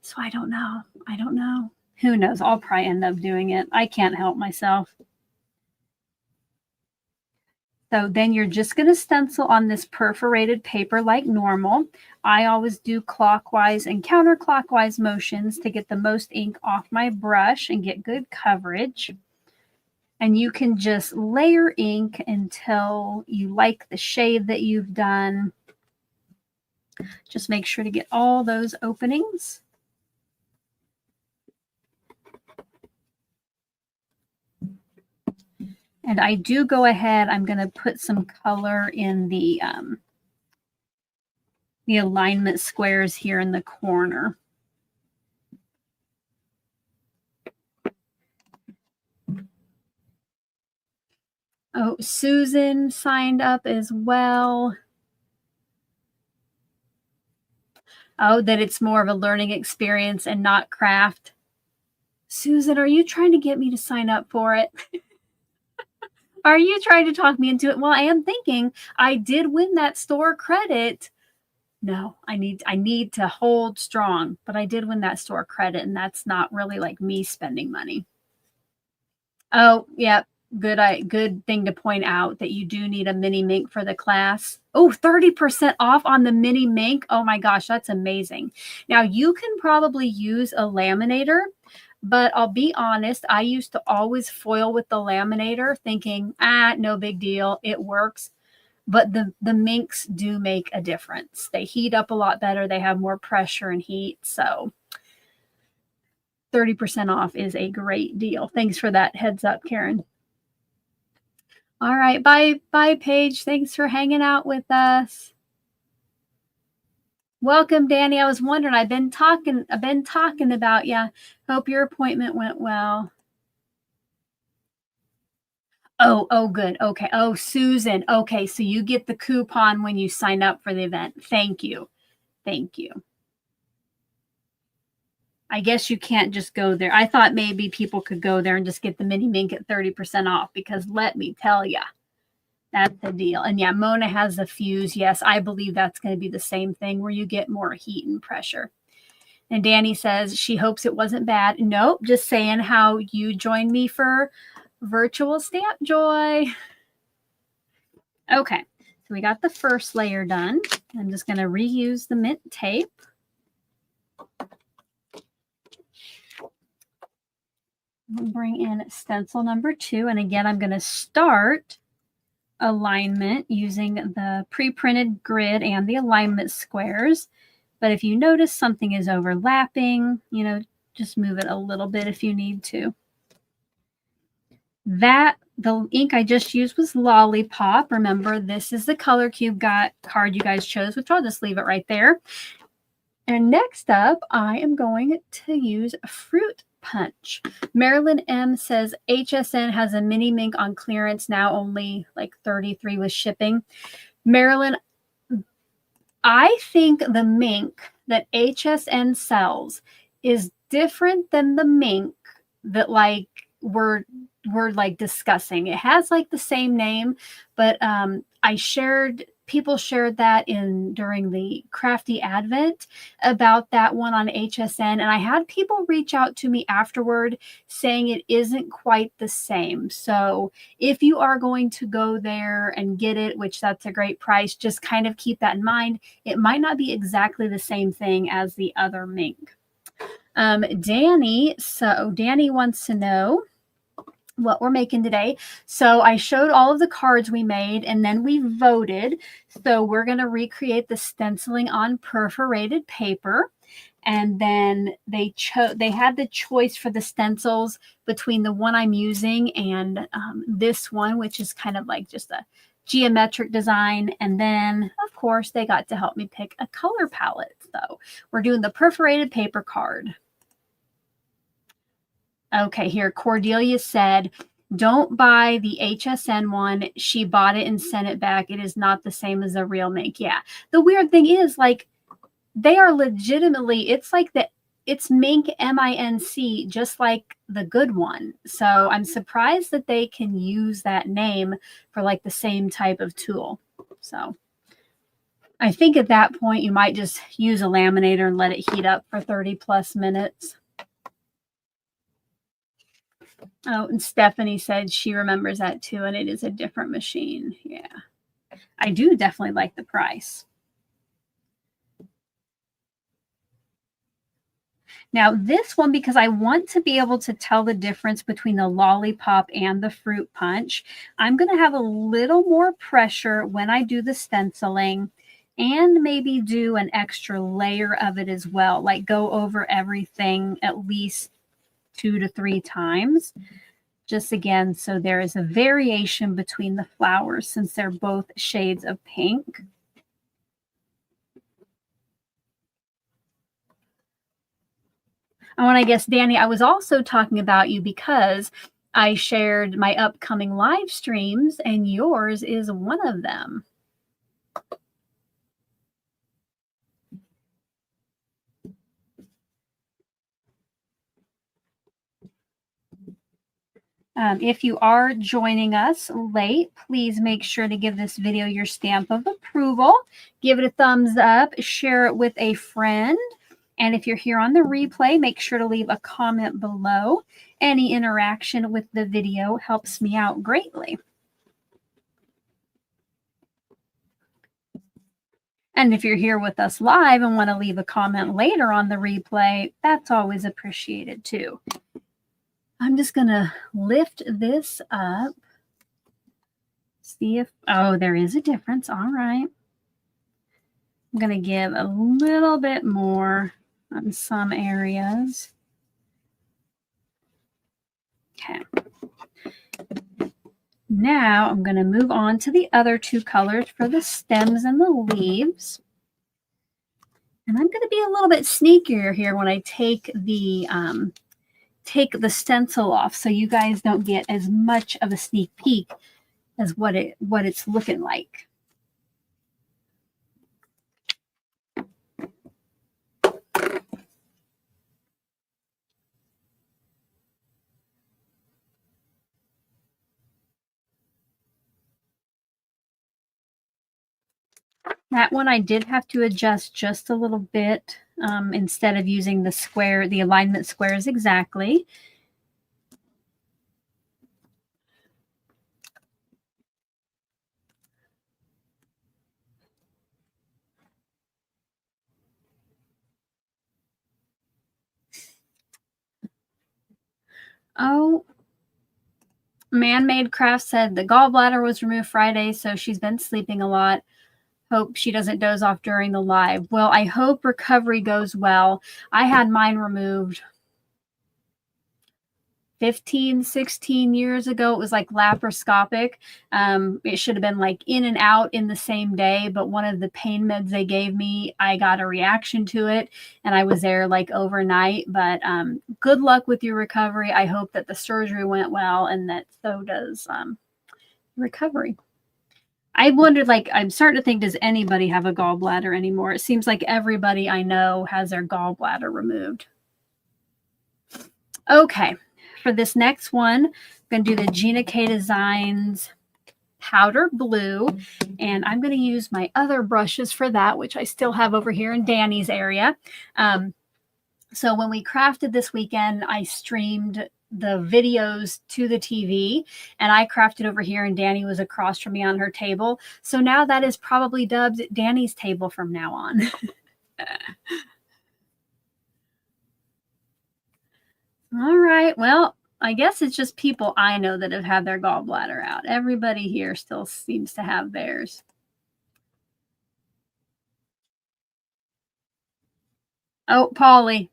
So I don't know. I don't know. Who knows? I'll probably end up doing it. I can't help myself. So then you're just going to stencil on this perforated paper like normal. I always do clockwise and counterclockwise motions to get the most ink off my brush and get good coverage. And you can just layer ink until you like the shade that you've done. Just make sure to get all those openings. And I do go ahead, I'm going to put some color in the alignment squares here in the corner. Oh, Susan signed up as well. Oh, that it's more of a learning experience and not craft. Susan, are you trying to get me to sign up for it? Are you trying to talk me into it? Well, I am thinking I did win that store credit. No, I need to hold strong, but I did win that store credit, and that's not really like me spending money. Oh, yeah. Good thing to point out that you do need a mini mink for the class. Oh, 30% off on the mini mink. Oh my gosh, that's amazing. Now you can probably use a laminator, but I'll be honest, I used to always foil with the laminator thinking, no big deal, it works. But the minks do make a difference. They heat up a lot better. They have more pressure and heat. So 30% off is a great deal. Thanks for that heads up, Karen. All right. Bye, Paige. Thanks for hanging out with us. Welcome, Danny. I was wondering, I've been talking about you. Hope your appointment went well. Oh, good. Okay. Oh, Susan. Okay. So you get the coupon when you sign up for the event. Thank you. Thank you. I guess you can't just go there. I thought maybe people could go there and just get the mini mink at 30% off because let me tell you, that's the deal. And yeah, Mona has the fuse. Yes, I believe that's going to be the same thing where you get more heat and pressure. And Danny says she hopes it wasn't bad. Nope, just saying how you joined me for virtual stamp joy. Okay, so we got the first layer done. I'm just going to reuse the mint tape. We'll bring in stencil number 2. And again, I'm going to start alignment using the pre-printed grid and the alignment squares. But if you notice something is overlapping, you know, just move it a little bit if you need to. The ink I just used was Lollipop. Remember, this is the Color Cube card you guys chose, which I'll just leave it right there. And next up, I am going to use Fruit punch. Marilyn M says HSN has a mini mink on clearance now, only like $33 with shipping. Marilyn, I think the mink that HSN sells is different than the mink that like we're like discussing. It has like the same name, but people shared that during the Crafty Advent about that one on HSN, and I had people reach out to me afterward saying it isn't quite the same. So if you are going to go there and get it, which that's a great price, just kind of keep that in mind. It might not be exactly the same thing as the other mink. Danny wants to know what we're making today. So I showed all of the cards we made, and then we voted. So we're going to recreate the stenciling on perforated paper. And then they had the choice for the stencils between the one I'm using and this one, which is kind of like just a geometric design. And then, of course, they got to help me pick a color palette. So we're doing the perforated paper card. Okay, here, Cordelia said, don't buy the HSN one. She bought it and sent it back. It is not the same as a real mink. Yeah. The weird thing is, like, they are legitimately, it's mink, M-I-N-C, just like the good one. So I'm surprised that they can use that name for like the same type of tool. So I think at that point, you might just use a laminator and let it heat up for 30 plus minutes. Oh, and Stephanie said she remembers that too, and it is a different machine. Yeah. I do definitely like the price. Now this one, because I want to be able to tell the difference between the Lollipop and the Fruit Punch, I'm going to have a little more pressure when I do the stenciling, and maybe do an extra layer of it as well, like go over everything at least 2 to 3 times. Just again, so there is a variation between the flowers since they're both shades of pink. Oh, and I guess, Danny, I was also talking about you because I shared my upcoming live streams, and yours is one of them. If you are joining us late, please make sure to give this video your stamp of approval. Give it a thumbs up, share it with a friend. And if you're here on the replay, make sure to leave a comment below. Any interaction with the video helps me out greatly. And if you're here with us live and want to leave a comment later on the replay, that's always appreciated too. I'm just going to lift this up. See if, oh, there is a difference. All right. I'm going to give a little bit more on some areas. Okay. Now I'm going to move on to the other 2 colors for the stems and the leaves. And I'm going to be a little bit sneakier here when I take the stencil off, so you guys don't get as much of a sneak peek as what it's looking like. That one I did have to adjust just a little bit instead of using the alignment squares exactly. Oh, Man-Made Craft said the gallbladder was removed Friday, so she's been sleeping a lot. Hope she doesn't doze off during the live. Well, I hope recovery goes well. I had mine removed 15, 16 years ago. It was like laparoscopic. It should have been like in and out in the same day, but one of the pain meds they gave me, I got a reaction to it, and I was there like overnight. But good luck with your recovery. I hope that the surgery went well and that so does recovery. I wondered, like, I'm starting to think, does anybody have a gallbladder anymore? It seems like everybody I know has their gallbladder removed. Okay, for this next one, I'm going to do the Gina K Designs Powder Blue, and I'm going to use my other brushes for that, which I still have over here in Danny's area. So when we crafted this weekend, I streamed the videos to the TV, and I crafted over here, and Danny was across from me on her table. So now that is probably dubbed Danny's table from now on. All right. Well, I guess it's just people I know that have had their gallbladder out. Everybody here still seems to have theirs. Oh, Polly.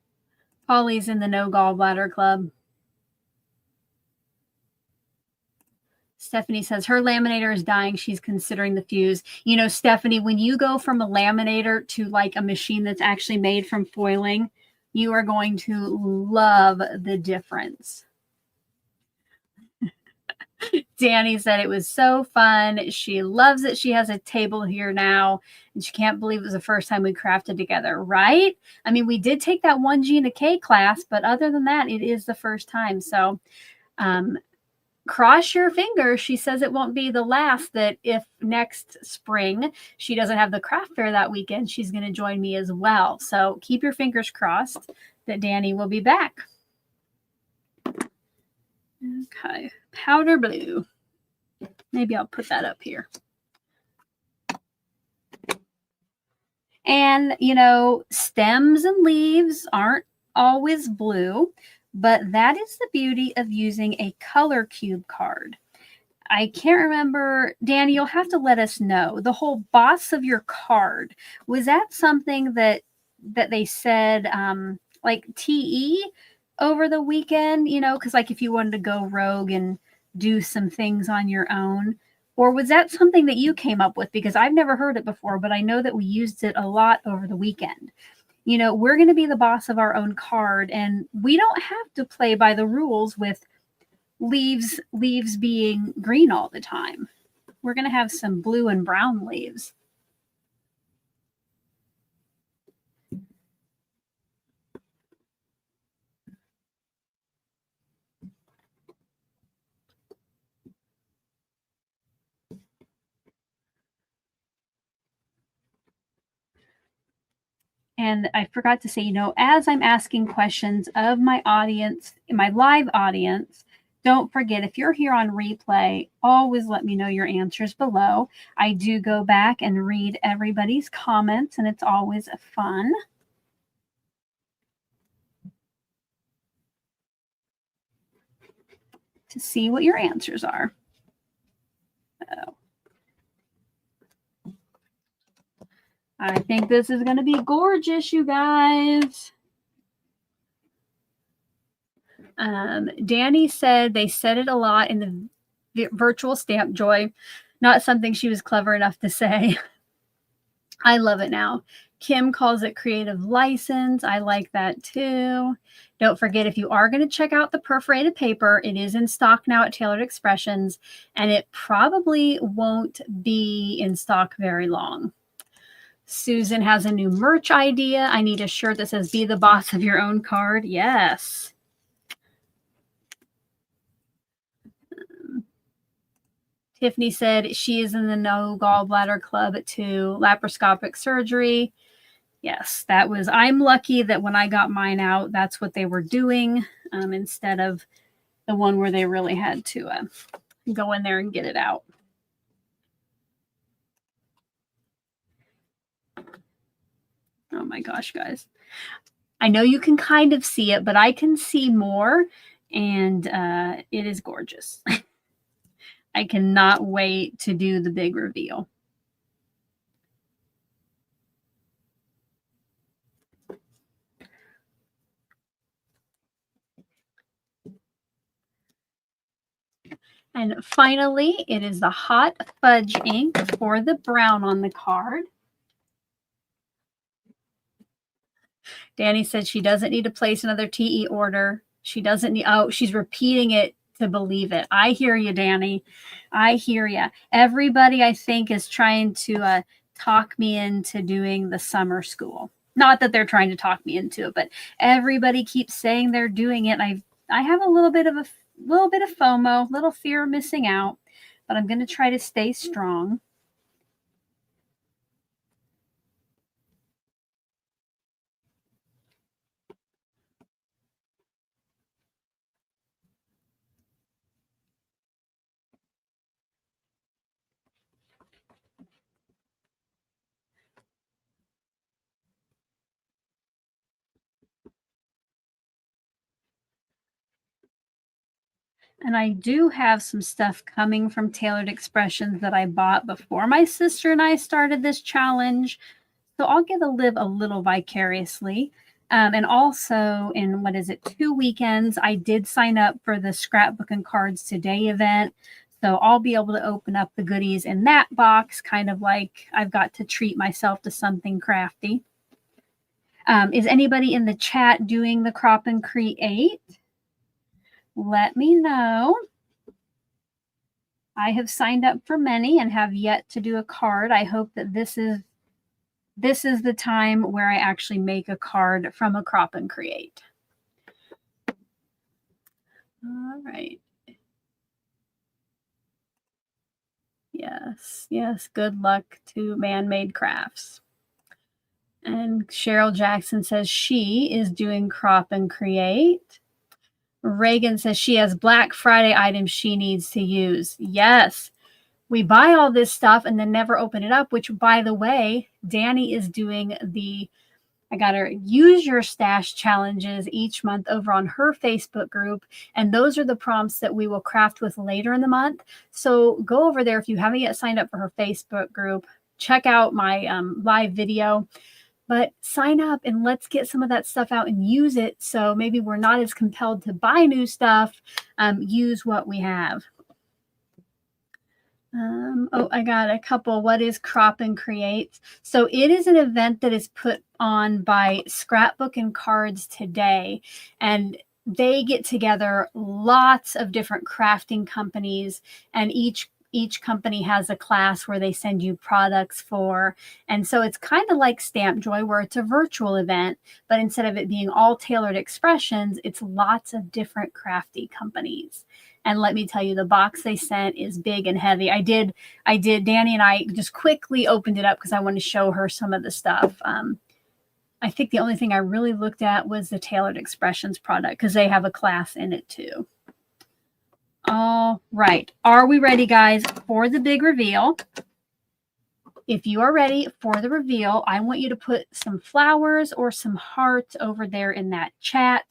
Polly's in the no gallbladder club. Stephanie says her laminator is dying. She's considering the fuse. You know, Stephanie, when you go from a laminator to like a machine that's actually made from foiling, you are going to love the difference. Danny said it was so fun. She loves it. She has a table here now, and she can't believe it was the first time we crafted together, right? I mean, we did take that one Gina K class, but other than that, it is the first time. So cross your fingers. She says it won't be the last, that if next spring she doesn't have the craft fair that weekend, she's going to join me as well. So keep your fingers crossed that Danny will be back. Okay, powder blue. Maybe I'll put that up here. And, you know, stems and leaves aren't always blue, but that is the beauty of using a color cube card. I can't remember, Danny, you'll have to let us know. The whole boss of your card, was that something that they said, like TE over the weekend, you know, because like if you wanted to go rogue and do some things on your own, or was that something that you came up with? Because I've never heard it before, but I know that we used it a lot over the weekend. You know, we're going to be the boss of our own card, and we don't have to play by the rules with leaves being green all the time. We're going to have some blue and brown leaves. And I forgot to say, you know, as I'm asking questions of my audience, my live audience, don't forget, if you're here on replay, always let me know your answers below. I do go back and read everybody's comments, and it's always fun to see what your answers are. Oh. I think this is going to be gorgeous, you guys. Danny said they said it a lot in the virtual stamp joy. Not something she was clever enough to say. I love it now. Kim calls it creative license. I like that too. Don't forget, if you are going to check out the perforated paper, it is in stock now at Tailored Expressions, and it probably won't be in stock very long. Susan has a new merch idea. I need a shirt that says "Be the boss of your own card." Yes. Tiffany said she is in the no gallbladder club to laparoscopic surgery. Yes, that was, I'm lucky that when I got mine out, that's what they were doing, instead of the one where they really had to go in there and get it out. Oh my gosh, guys. I know you can kind of see it, but I can see more, and it is gorgeous. I cannot wait to do the big reveal. And finally, it is the hot fudge ink for the brown on the card. Danny said she doesn't need to place another TE order. She doesn't need, oh, she's repeating it to believe it. I hear you, Danny. I hear you. Everybody, I think, is trying to talk me into doing the summer school. Not that they're trying to talk me into it, but everybody keeps saying they're doing it. And I have a little bit of FOMO, little fear of missing out, but I'm going to try to stay strong. And I do have some stuff coming from Tailored Expressions that I bought before my sister and I started this challenge. So I'll get to live a little vicariously. And also in, 2 weekends, I did sign up for the Scrapbook and Cards Today event. So I'll be able to open up the goodies in that box, kind of like I've got to treat myself to something crafty. Is anybody in the chat doing the Crop and Create? Let me know. I have signed up for many and have yet to do a card. I hope that this is the time where I actually make a card from a Crop and Create. All right. Yes. Good luck to Man-Made Crafts. And Cheryl Jackson says she is doing Crop and Create. Reagan says she has Black Friday items she needs to use. Yes. We buy all this stuff and then never open it up, which, by the way, Danny is doing I got her use your stash challenges each month over on her Facebook group. And those are the prompts that we will craft with later in the month. So go over there if you haven't yet signed up for her Facebook group. Check out my live video. But sign up and let's get some of that stuff out and use it. So maybe we're not as compelled to buy new stuff. Use what we have. I got a couple. What is Crop and Create? So it is an event that is put on by Scrapbook and Cards Today. And they get together lots of different crafting companies, and each company has a class where they send you products for. And so it's kind of like Stamp Joy, where it's a virtual event, but instead of it being all Tailored Expressions, it's lots of different crafty companies. And let me tell you, the box they sent is big and heavy. Danny and I just quickly opened it up because I wanted to show her some of the stuff. I think the only thing I really looked at was the Tailored Expressions product because they have a class in it too. All right. Are we ready, guys, for the big reveal? If you are ready for the reveal, I want you to put some flowers or some hearts over there in that chat.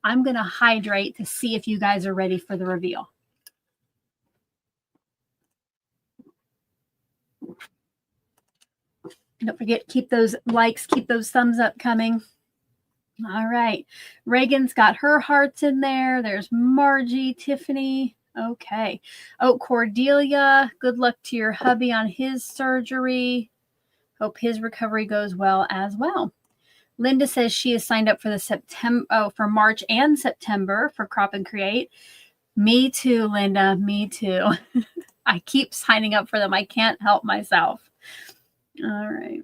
I'm going to hydrate to see if you guys are ready for the reveal. Don't forget, keep those likes, keep those thumbs up coming. All right. Reagan's got her hearts in there. There's Margie, Tiffany. Okay. Oh, Cordelia, good luck to your hubby on his surgery. Hope his recovery goes well as well. Linda says she is signed up for for March and September for Crop and Create. Me too, Linda. Me too. I keep signing up for them. I can't help myself. All right.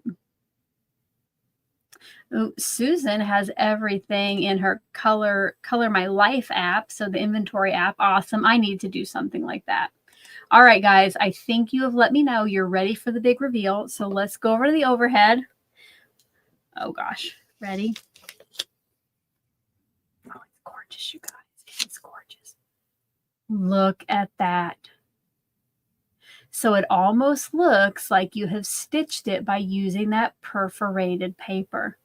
Ooh, Susan has everything in her Color My Life app. So the inventory app. Awesome. I need to do something like that. All right, guys. I think you have let me know you're ready for the big reveal. So let's go over to the overhead. Oh, gosh. Ready? Oh, it's gorgeous, you guys. It's gorgeous. Look at that. So it almost looks like you have stitched it by using that perforated paper.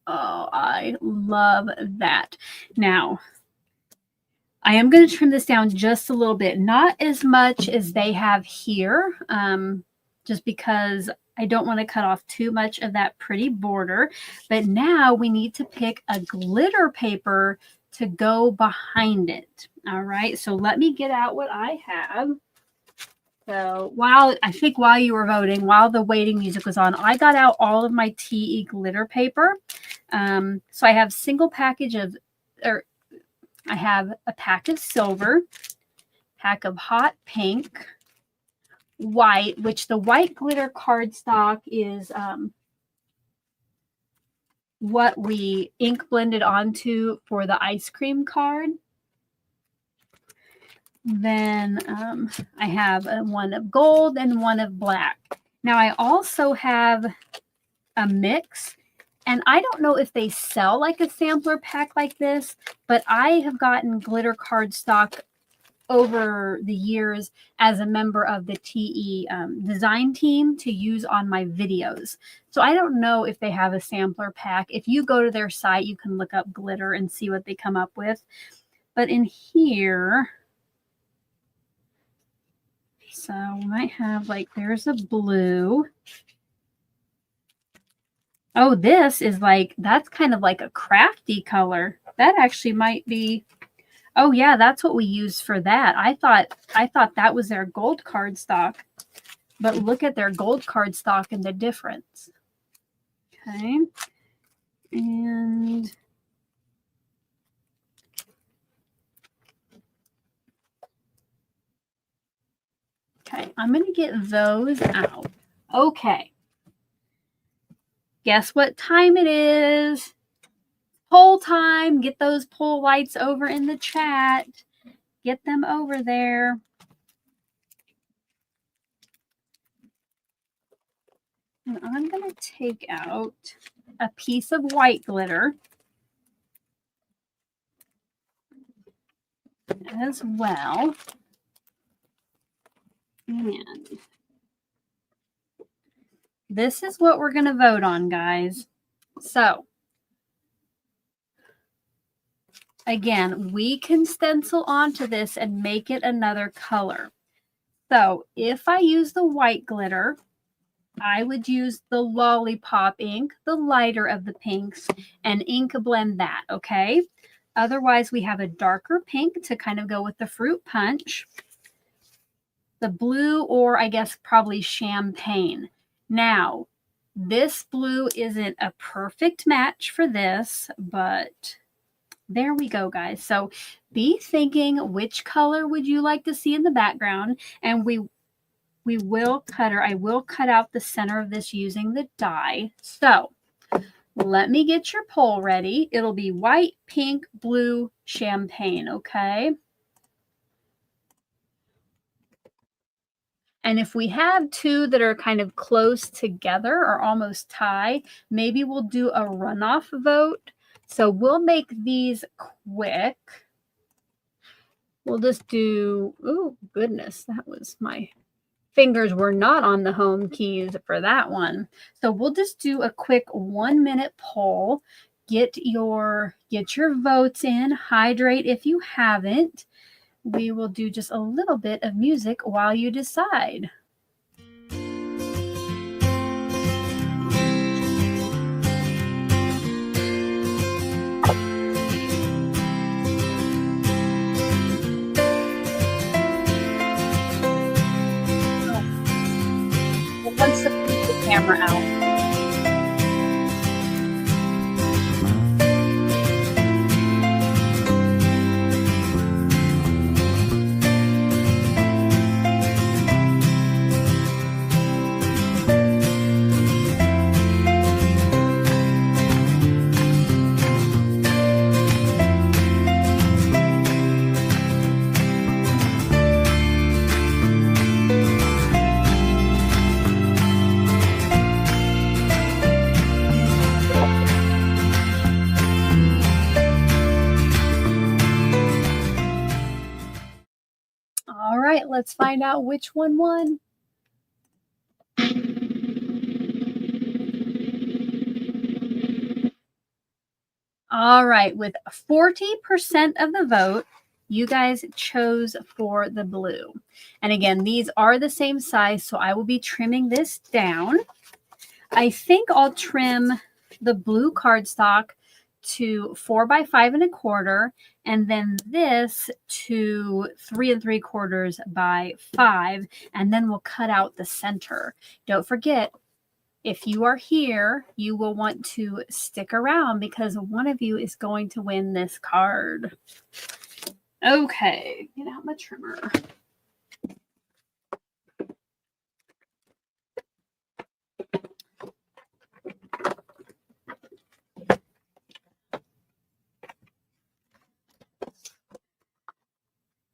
Oh, I love that. Now, I am going to trim this down just a little bit, not as much as they have here, just because I don't want to cut off too much of that pretty border. But now we need to pick a glitter paper to go behind it. All right, so let me get out what I have. So while you were voting, while the waiting music was on, I got out all of my TE glitter paper. So I have I have a pack of silver, pack of hot pink, white, which the white glitter cardstock is what we ink blended onto for the ice cream card. Then I have one of gold and one of black. Now I also have a mix, and I don't know if they sell like a sampler pack like this, but I have gotten glitter cardstock over the years as a member of the TE design team to use on my videos. So I don't know if they have a sampler pack. If you go to their site, you can look up glitter and see what they come up with. But in here, so we might have like, there's a blue. Oh, this is like, that's kind of like a crafty color. That actually might be, oh yeah, that's what we use for that. I thought that was their gold cardstock, but look at their gold cardstock and the difference. Okay, and okay, I'm gonna get those out. Okay, guess what time it is? Poll time. Get those poll lights over in the chat. Get them over there. And I'm going to take out a piece of white glitter as well. And this is what we're going to vote on, guys. So, again, we can stencil onto this and make it another color. So, if I use the white glitter, I would use the Lollipop ink, the lighter of the pinks, and ink blend that, okay? Otherwise, we have a darker pink to kind of go with the fruit punch. The blue, or I guess probably champagne. Now, this blue isn't a perfect match for this, but there we go, guys. So be thinking, which color would you like to see in the background? And I will cut out the center of this using the die. So let me get your poll ready. It'll be white, pink, blue, champagne, okay? And if we have two that are kind of close together or almost tie, maybe we'll do a runoff vote. So we'll make these quick. We'll just do, oh goodness, that was my fingers were not on the home keys for that one. So we'll just do a quick 1 minute poll. Get your votes in. Hydrate if you haven't. We will do just a little bit of music while you decide. Let's put the camera out. All right, let's find out which one won. All right, with 40% of the vote, you guys chose for the blue. And again, these are the same size, so I will be trimming this down. I think I'll trim the blue cardstock to 4 by 5 1/4, and then this to 3 3/4 by 5, and then we'll cut out the center. Don't forget, if you are here, you will want to stick around because one of you is going to win this card. Okay, get out my trimmer.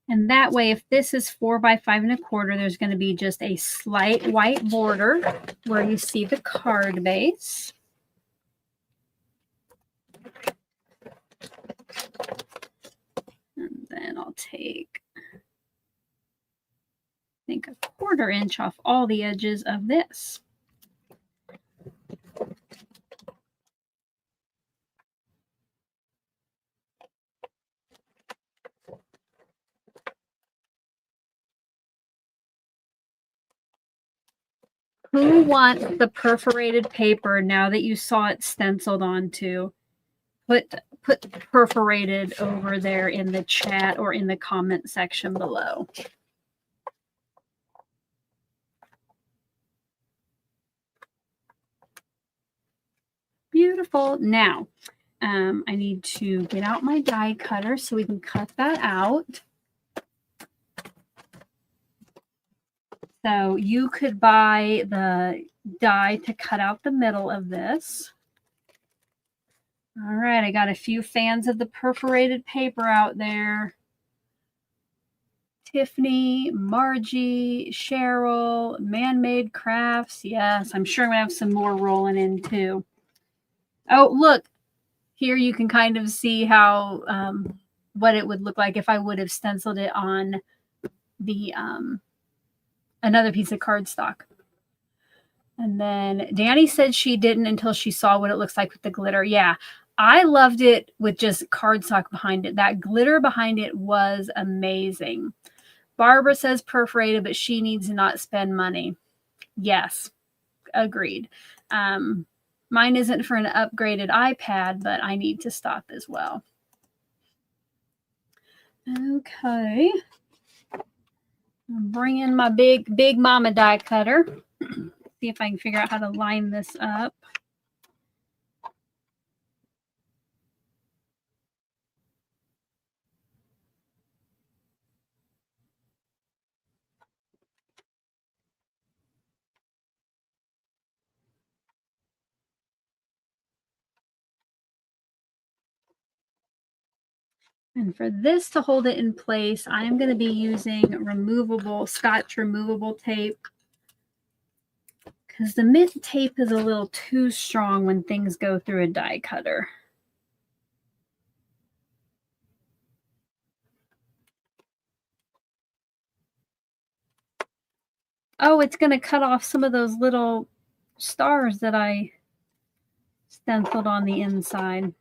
And that way, if this is 4 by 5 1/4, there's going to be just a slight white border where you see the card base. And then I'll take, I think, a 1/4 inch off all the edges of this. Who wants the perforated paper now that you saw it stenciled onto? Put perforated over there in the chat or in the comment section below. Beautiful. Now, I need to get out my die cutter so we can cut that out. So you could buy the die to cut out the middle of this. All right, I got a few fans of the perforated paper out there. Tiffany, Margie, Cheryl, Man-Made Crafts. Yes, I'm sure I'm going to have some more rolling in too. Oh, look. Here you can kind of see how what it would look like if I would have stenciled it on the another piece of cardstock. And then Danny said she didn't until she saw what it looks like with the glitter. Yeah, I loved it with just cardstock behind it. That glitter behind it was amazing. Barbara says perforated, but she needs to not spend money. Yes, agreed. Mine isn't for an upgraded iPad, but I need to stop as well. Okay. Bring in my big mama die cutter. See if I can figure out how to line this up. And for this to hold it in place, I am going to be using removable, Scotch removable tape, because the mint tape is a little too strong when things go through a die cutter. Oh, it's going to cut off some of those little stars that I stenciled on the inside.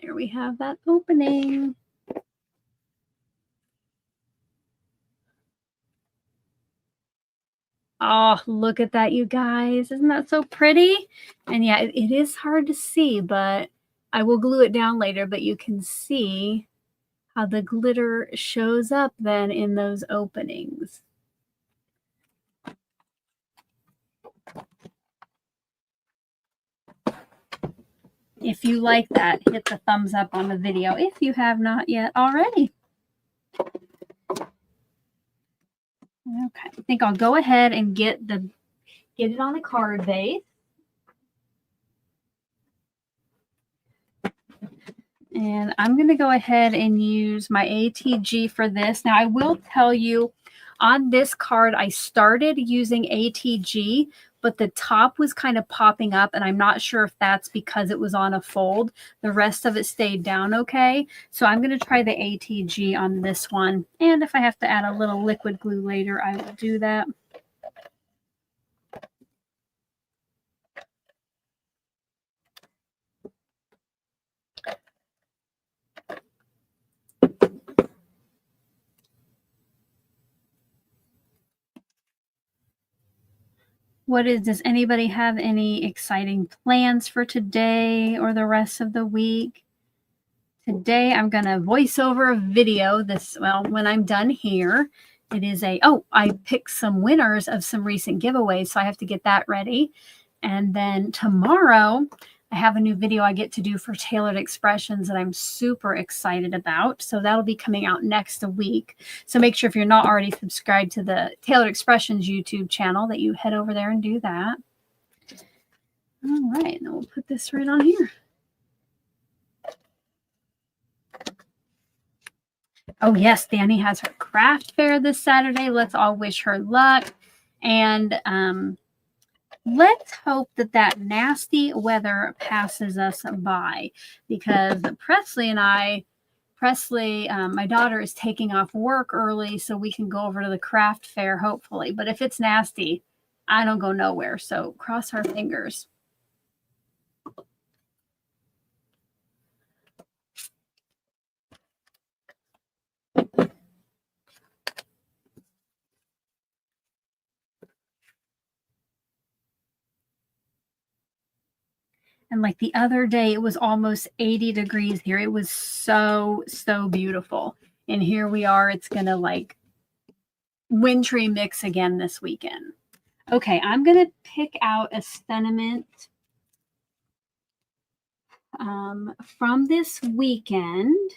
There we have that opening. Oh, look at that, you guys. Isn't that so pretty? And yeah, it is hard to see, but I will glue it down later, but you can see how the glitter shows up then in those openings. If you like that, hit the thumbs up on the video if you have not yet already. Okay, I think I'll go ahead and get it on a card base. And I'm going to go ahead and use my ATG for this. Now, I will tell you, on this card, I started using ATG, but the top was kind of popping up, and I'm not sure if that's because it was on a fold. The rest of it stayed down okay. So I'm going to try the ATG on this one. And if I have to add a little liquid glue later, I will do that. Does anybody have any exciting plans for today or the rest of the week? Today I'm going to voice over a video when I'm done here. It is I picked some winners of some recent giveaways, so I have to get that ready. And then tomorrow I have a new video I get to do for Tailored Expressions that I'm super excited about. So that'll be coming out next week. So make sure if you're not already subscribed to the Tailored Expressions YouTube channel that you head over there and do that. All right, and we'll put this right on here. Oh, yes, Danny has her craft fair this Saturday. Let's all wish her luck. And let's hope that nasty weather passes us by, because Presley, my daughter, is taking off work early so we can go over to the craft fair, hopefully. But if it's nasty, I don't go nowhere. So cross our fingers. And like the other day, it was almost 80 degrees here. It was so, so beautiful. And here we are. It's going to like wintry mix again this weekend. Okay, I'm going to pick out a sentiment from this weekend.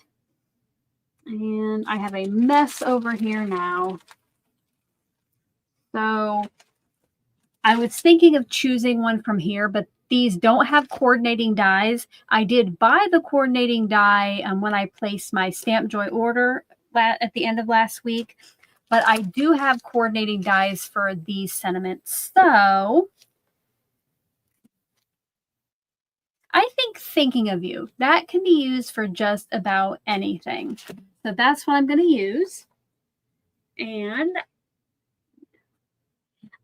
And I have a mess over here now. So I was thinking of choosing one from here, but these don't have coordinating dies. I did buy the coordinating die when I placed my Stamp Joy order at the end of last week, but I do have coordinating dies for these sentiments. So I think Thinking of You, that can be used for just about anything. So that's what I'm going to use. And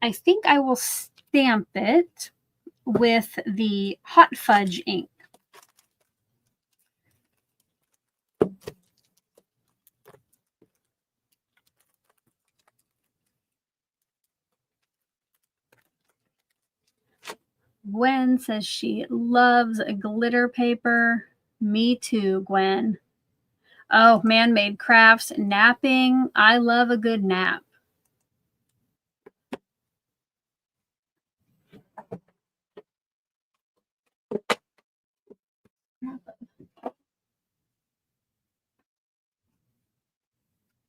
I think I will stamp it with the Hot Fudge ink. Gwen says she loves glitter paper. Me too, Gwen. Oh, man-made crafts, napping. I love a good nap.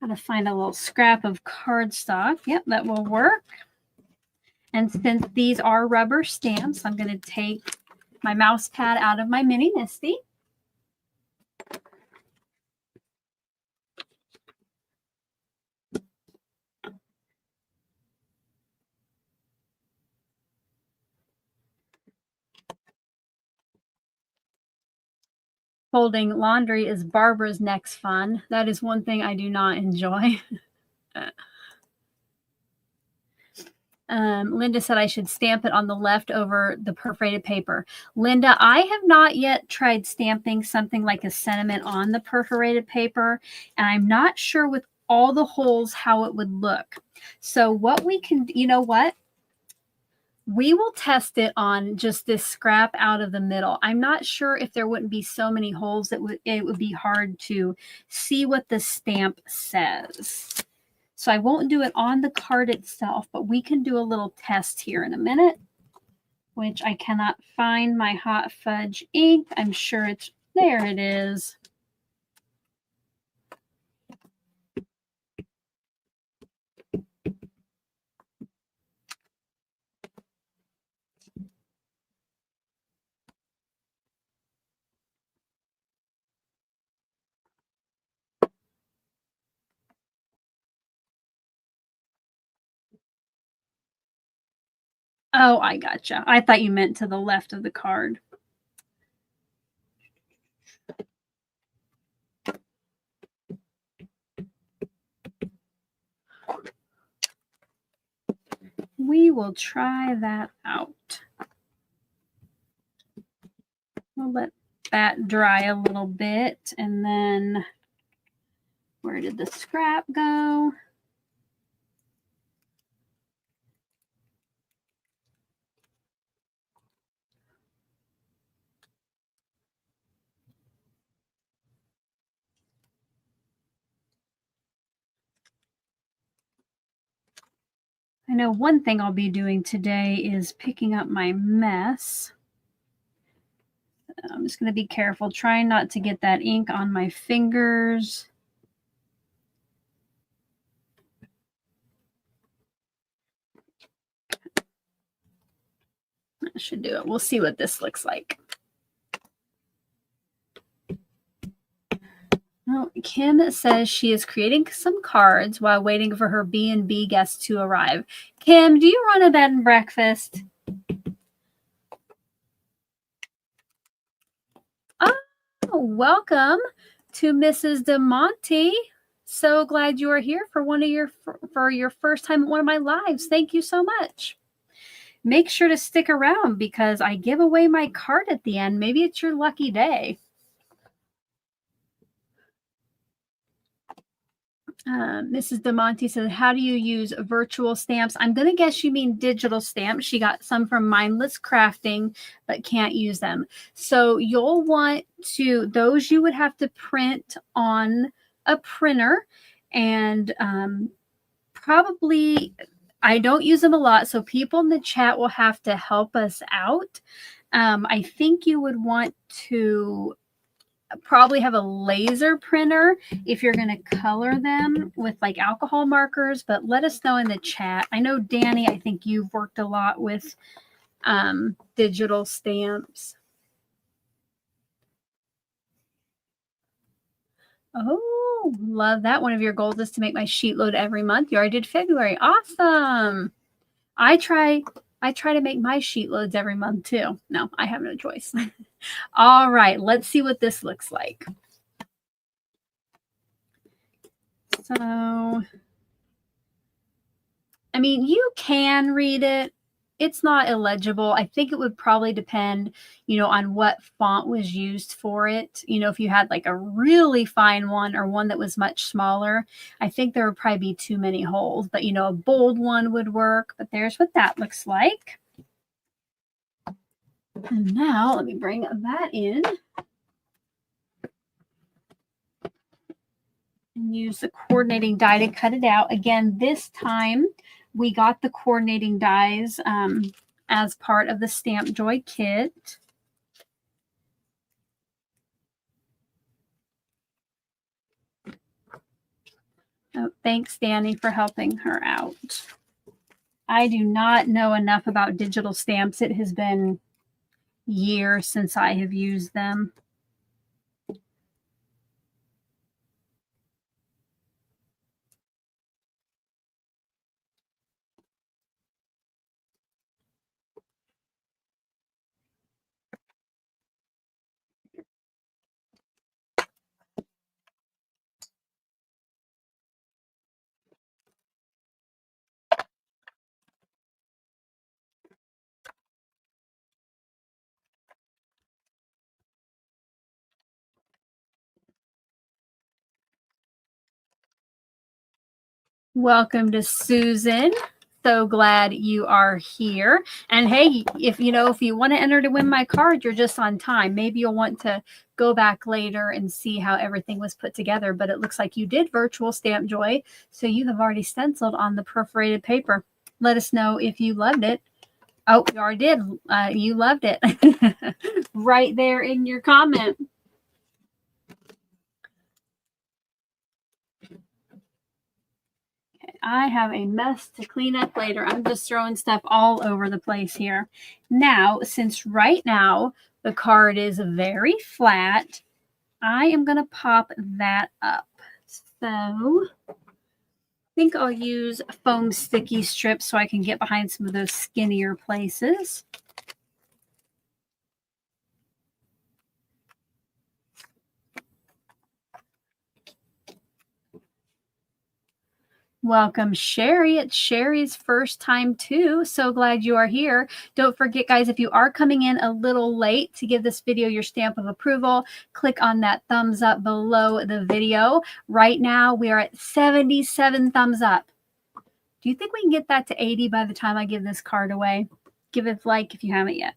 Gotta find a little scrap of cardstock. Yep, that will work. And since these are rubber stamps, I'm going to take my mouse pad out of my mini MISTI. Folding laundry is Barbara's next fun. That is one thing I do not enjoy. Linda said I should stamp it on the left over the perforated paper. Linda, I have not yet tried stamping something like a sentiment on the perforated paper, and I'm not sure with all the holes how it would look. So what we can, you know what? We will test it on just this scrap out of the middle. I'm not sure if there wouldn't be so many holes that it would be hard to see what the stamp says. So I won't do it on the card itself, but we can do a little test here in a minute, which I cannot find my Hot Fudge ink. I'm sure it's there. It is. Oh, I gotcha. I thought you meant to the left of the card. We will try that out. We'll let that dry a little bit, and then where did the scrap go? I know one thing I'll be doing today is picking up my mess. I'm just going to be careful, trying not to get that ink on my fingers. That should do it. We'll see what this looks like. Well, Kim says she is creating some cards while waiting for her B&B guests to arrive. Kim, do you run a bed and breakfast? Oh, welcome to Mrs. DeMonte. So glad you are here for your first time at one of my lives. Thank you so much. Make sure to stick around because I give away my card at the end. Maybe it's your lucky day. Mrs. DeMonte says, how do you use virtual stamps? I'm going to guess you mean digital stamps. She got some from Mindless Crafting, but can't use them. So you'll want to, those you would have to print on a printer, and probably, I don't use them a lot, so people in the chat will have to help us out. I think you would want to probably have a laser printer if you're going to color them with like alcohol markers, but let us know in the chat. I know, Danny, I think you've worked a lot with digital stamps. Oh, love that. One of your goals is to make my sheet load every month. You already did February. Awesome. I try to make my sheet loads every month too. No, I have no choice. All right, let's see what this looks like. So, I mean, you can read it. It's not illegible. I think it would probably depend, on what font was used for it. If you had like a really fine one or one that was much smaller, I think there would probably be too many holes. But, a bold one would work. But there's what that looks like. And now let me bring that in and use the coordinating die to cut it out. Again, this time we got the coordinating dies as part of the Stamp Joy kit. Oh, thanks, Danny, for helping her out. I do not know enough about digital stamps. It has been years since I have used them. Welcome to Susan. So glad you are here. And hey, if you want to enter to win my card, you're just on time. Maybe you'll want to go back later and see how everything was put together. But it looks like you did virtual Stamp Joy, so you have already stenciled on the perforated paper. Let us know if you loved it. Oh, you already did. You loved it. Right there in your comment. I have a mess to clean up later. I'm just throwing stuff all over the place here. Now, since right now the card is very flat, I am going to pop that up. So think I'll use foam sticky strips so I can get behind some of those skinnier places. Welcome, Sherry. It's Sherry's first time too. So glad you are here. Don't forget, guys, if you are coming in a little late, to give this video your stamp of approval, click on that thumbs up below the video. Right now, we are at 77 thumbs up. Do you think we can get that to 80 by the time I give this card away? Give it a like if you haven't yet.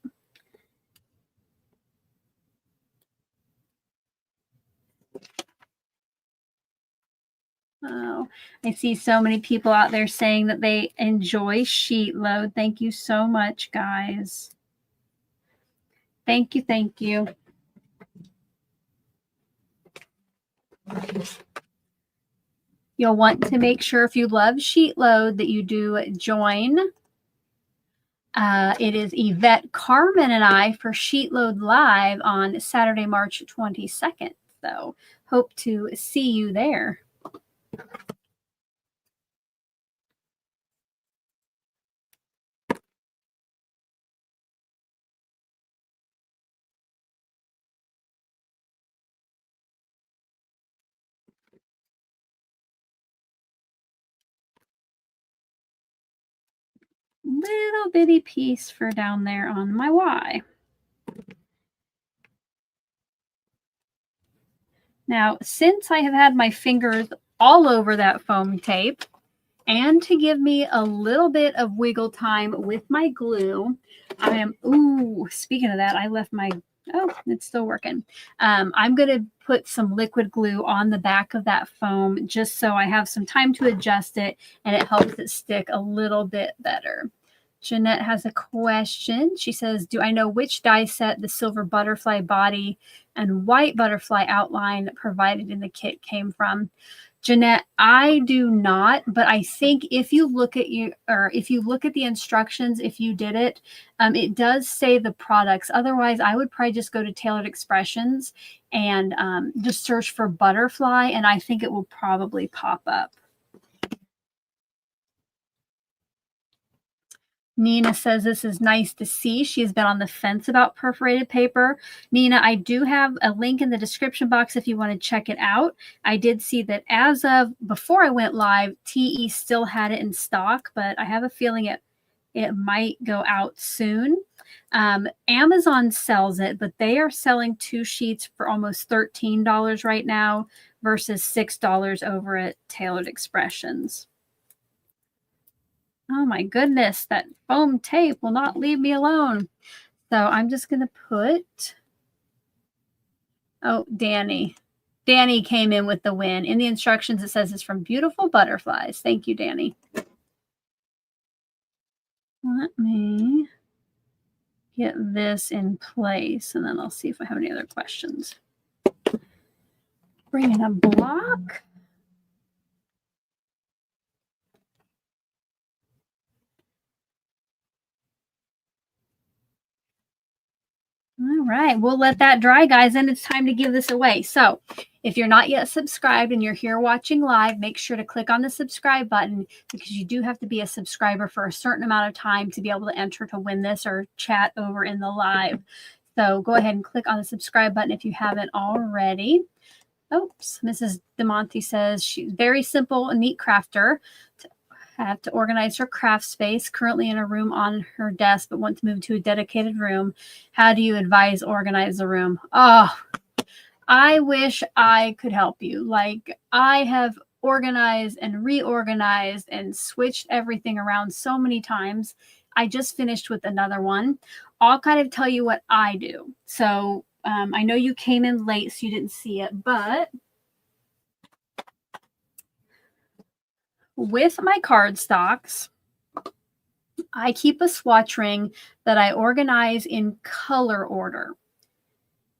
Oh, I see so many people out there saying that they enjoy sheet load. Thank you so much, guys. Thank you. Thank you. You'll want to make sure, if you love sheet load, that you do join. It is Yvette, Carmen, and I for Sheet Load Live on Saturday, March 22nd. So hope to see you there. Little bitty piece for down there on my Y. Now, since I have had my fingers all over that foam tape, and to give me a little bit of wiggle time with my glue, I am, speaking of that, I left my, it's still working. I'm going to put some liquid glue on the back of that foam just so I have some time to adjust it and it helps it stick a little bit better. Jeanette has a question. She says, do I know which die set the silver butterfly body and white butterfly outline provided in the kit came from? Jeanette, I do not, but I think if you look at the instructions, if you did it, it does say the products. Otherwise, I would probably just go to Tailored Expressions and just search for butterfly, and I think it will probably pop up. Nina says this is nice to see. She has been on the fence about perforated paper. Nina, I do have a link in the description box if you want to check it out. I did see that as of before I went live, TE still had it in stock, but I have a feeling it might go out soon. Amazon sells it, but they are selling 2 sheets for almost $13 right now versus $6 over at Tailored Expressions. Oh my goodness, that foam tape will not leave me alone. So I'm just going to put, Danny. Danny came in with the win. In the instructions, it says it's from Beautiful Butterflies. Thank you, Danny. Let me get this in place, and then I'll see if I have any other questions. Bring in a block. All right, we'll let that dry, guys, and it's time to give this away. So if you're not yet subscribed and you're here watching live, make sure to click on the subscribe button, because you do have to be a subscriber for a certain amount of time to be able to enter to win this or chat over in the live. So go ahead and click on the subscribe button if you haven't already. Oops, Mrs. DeMonte says she's very simple, a neat crafter. Have to organize her craft space, currently in a room on her desk, but want to move to a dedicated room. How do you advise organize the room? Oh, I wish I could help you. Like, I have organized and reorganized and switched everything around so many times. I just finished with another one. I'll kind of tell you what I do. So I know you came in late, so you didn't see it, but with my cardstocks, I keep a swatch ring that I organize in color order.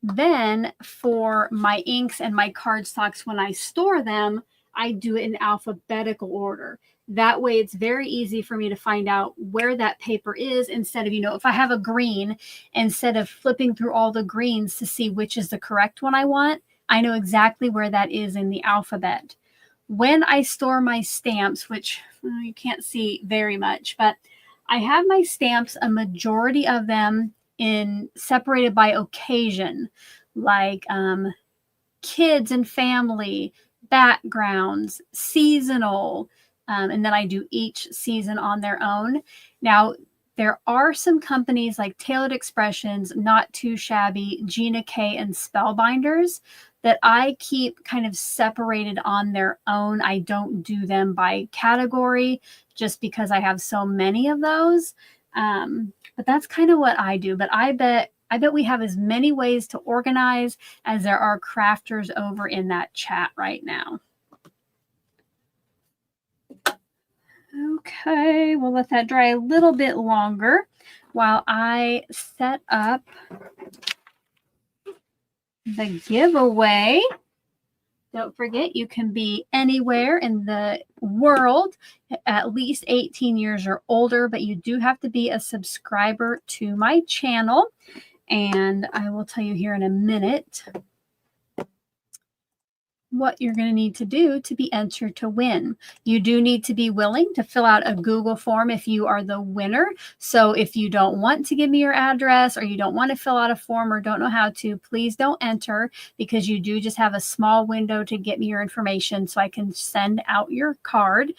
Then for my inks and my cardstocks, when I store them, I do it in alphabetical order. That way it's very easy for me to find out where that paper is, instead of, if I have a green, instead of flipping through all the greens to see which is the correct one I want, I know exactly where that is in the alphabet. when I store my stamps, which you can't see very much, but I have my stamps, a majority of them in separated by occasion, like kids and family, backgrounds, seasonal, and then I do each season on their own. Now, there are some companies like Tailored Expressions, Not Too Shabby, Gina K, and Spellbinders that I keep kind of separated on their own. I don't do them by category just because I have so many of those. But that's kind of what I do. But I bet we have as many ways to organize as there are crafters over in that chat right now. Okay, we'll let that dry a little bit longer while I set up the giveaway. Don't forget, you can be anywhere in the world, at least 18 years or older, but you do have to be a subscriber to my channel. And I will tell you here in a minute what you're going to need to do to be entered to win. You do need to be willing to fill out a Google form if you are the winner. So if you don't want to give me your address, or you don't want to fill out a form, or don't know how to, please don't enter, because you do just have a small window to get me your information so I can send out your card.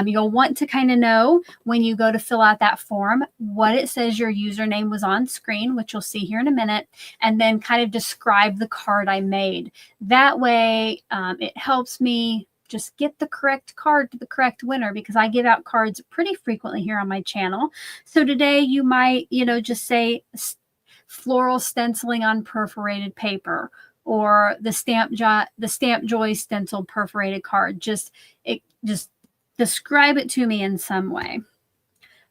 You'll want to kind of know when you go to fill out that form what it says your username was on screen, which you'll see here in a minute, and then kind of describe the card I made. That way, it helps me just get the correct card to the correct winner, because I give out cards pretty frequently here on my channel. So today you might, just say floral stenciling on perforated paper, or the Stamp Joy stencil perforated card. Just describe it to me in some way.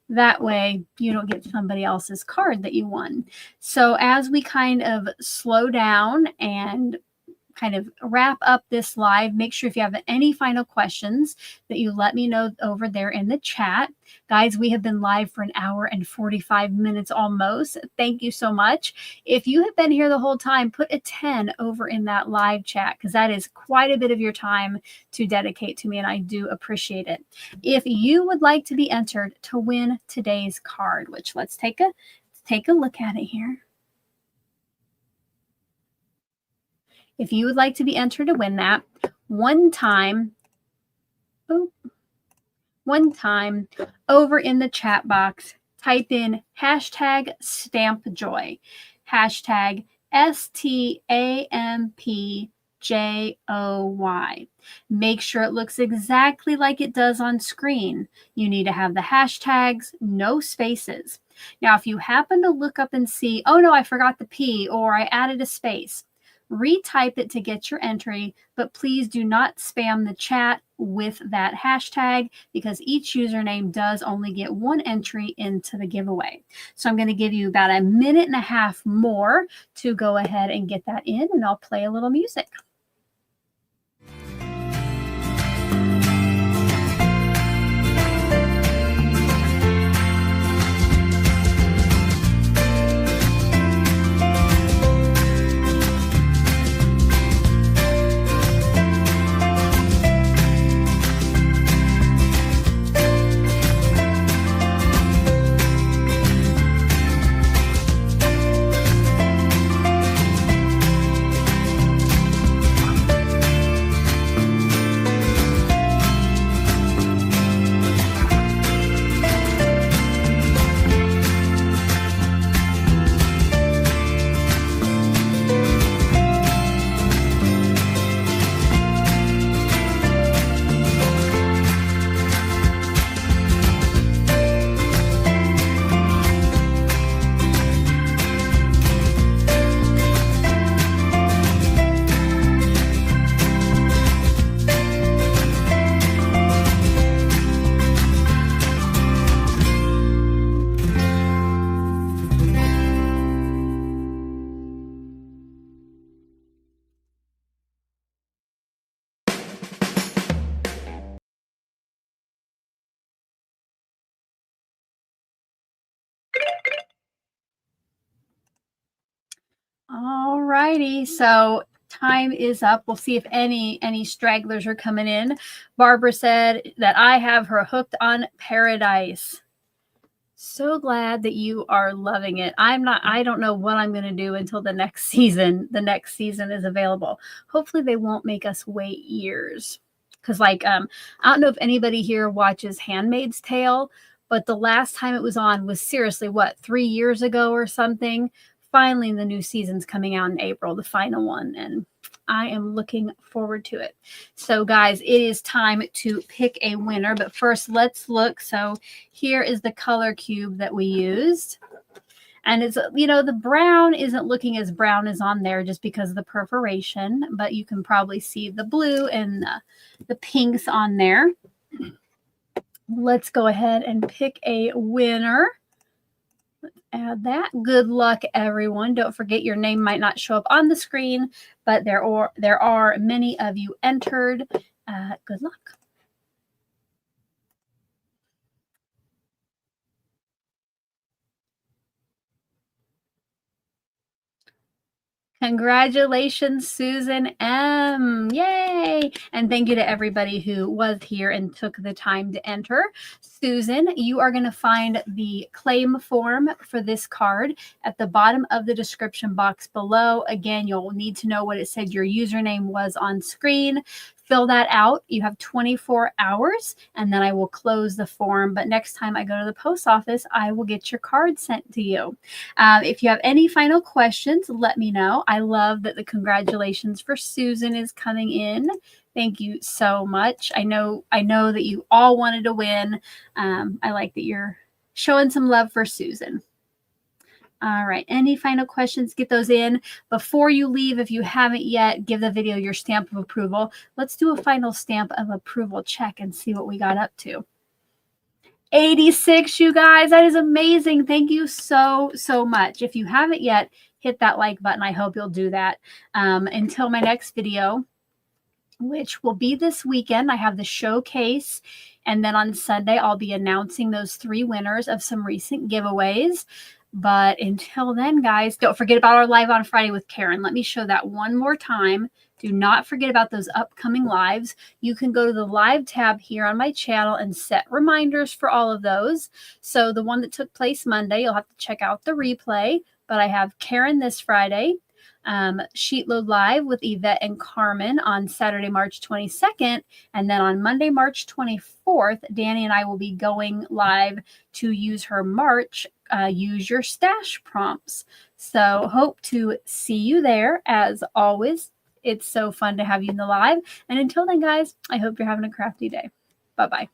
That way you don't get somebody else's card that you won. So as we kind of slow down and kind of wrap up this live, make sure if you have any final questions that you let me know over there in the chat. Guys, we have been live for an hour and 45 minutes almost. Thank you so much. If you have been here the whole time, put a 10 over in that live chat, because that is quite a bit of your time to dedicate to me, and I do appreciate it. If you would like to be entered to win today's card, which let's take a look at it here. If you would like to be entered to win that, one time over in the chat box, type in hashtag StampJoy, hashtag StampJoy. Make sure it looks exactly like it does on screen. You need to have the hashtags, no spaces. Now, if you happen to look up and see, oh no, I forgot the P, or I added a space, retype it to get your entry, but please do not spam the chat with that hashtag, because each username does only get one entry into the giveaway. So I'm going to give you about a minute and a half more to go ahead and get that in, and I'll play a little music. All righty, so time is up. We'll see if any stragglers are coming in. Barbara said that I have her hooked on Paradise. So glad that you are loving it. I don't know what I'm going to do until the next season. The next season is available. Hopefully they won't make us wait years. Because like, I don't know if anybody here watches Handmaid's Tale, but the last time it was on was seriously, what, 3 years ago or something? Finally, the new season's coming out in April, the final one. And I am looking forward to it. So guys, it is time to pick a winner. But first, let's look. So here is the color cube that we used. And it's, you know, the brown isn't looking as brown as on there just because of the perforation. But you can probably see the blue and the pinks on there. Let's go ahead and pick a winner. Add that. Good luck, everyone. Don't forget your name might not show up on the screen, but there are many of you entered. Good luck. Congratulations, Susan M. Yay! And thank you to everybody who was here and took the time to enter. Susan, you are going to find the claim form for this card at the bottom of the description box below. Again, you'll need to know what it said your username was on screen. Fill that out. You have 24 hours, and then I will close the form. But next time I go to the post office, I will get your card sent to you. If you have any final questions, let me know. I love that the congratulations for Susan is coming in. Thank you so much. I know that you all wanted to win. I like that you're showing some love for Susan. All right. Any final questions? Get those in. Before you leave, if you haven't yet, give the video your stamp of approval. Let's do a final stamp of approval check and see what we got up to. 86, you guys. That is amazing. Thank you so much. If you haven't yet, hit that like button. I hope you'll do that. Until my next video, which will be this weekend, I have the showcase. And then on Sunday, I'll be announcing those 3 winners of some recent giveaways. But until then, guys, don't forget about our live on Friday with Karen. Let me show that one more time. Do not forget about those upcoming lives. You can go to the live tab here on my channel and set reminders for all of those. So the one that took place Monday, you'll have to check out the replay. But I have Karen this Friday. Sheet Load Live with Yvette and Carmen on Saturday, March 22nd. And then on Monday, March 24th, Danny and I will be going live to use her March Use Your Stash prompts. So hope to see you there. As always, it's so fun to have you in the live. And until then, guys, I hope you're having a crafty day. Bye-bye.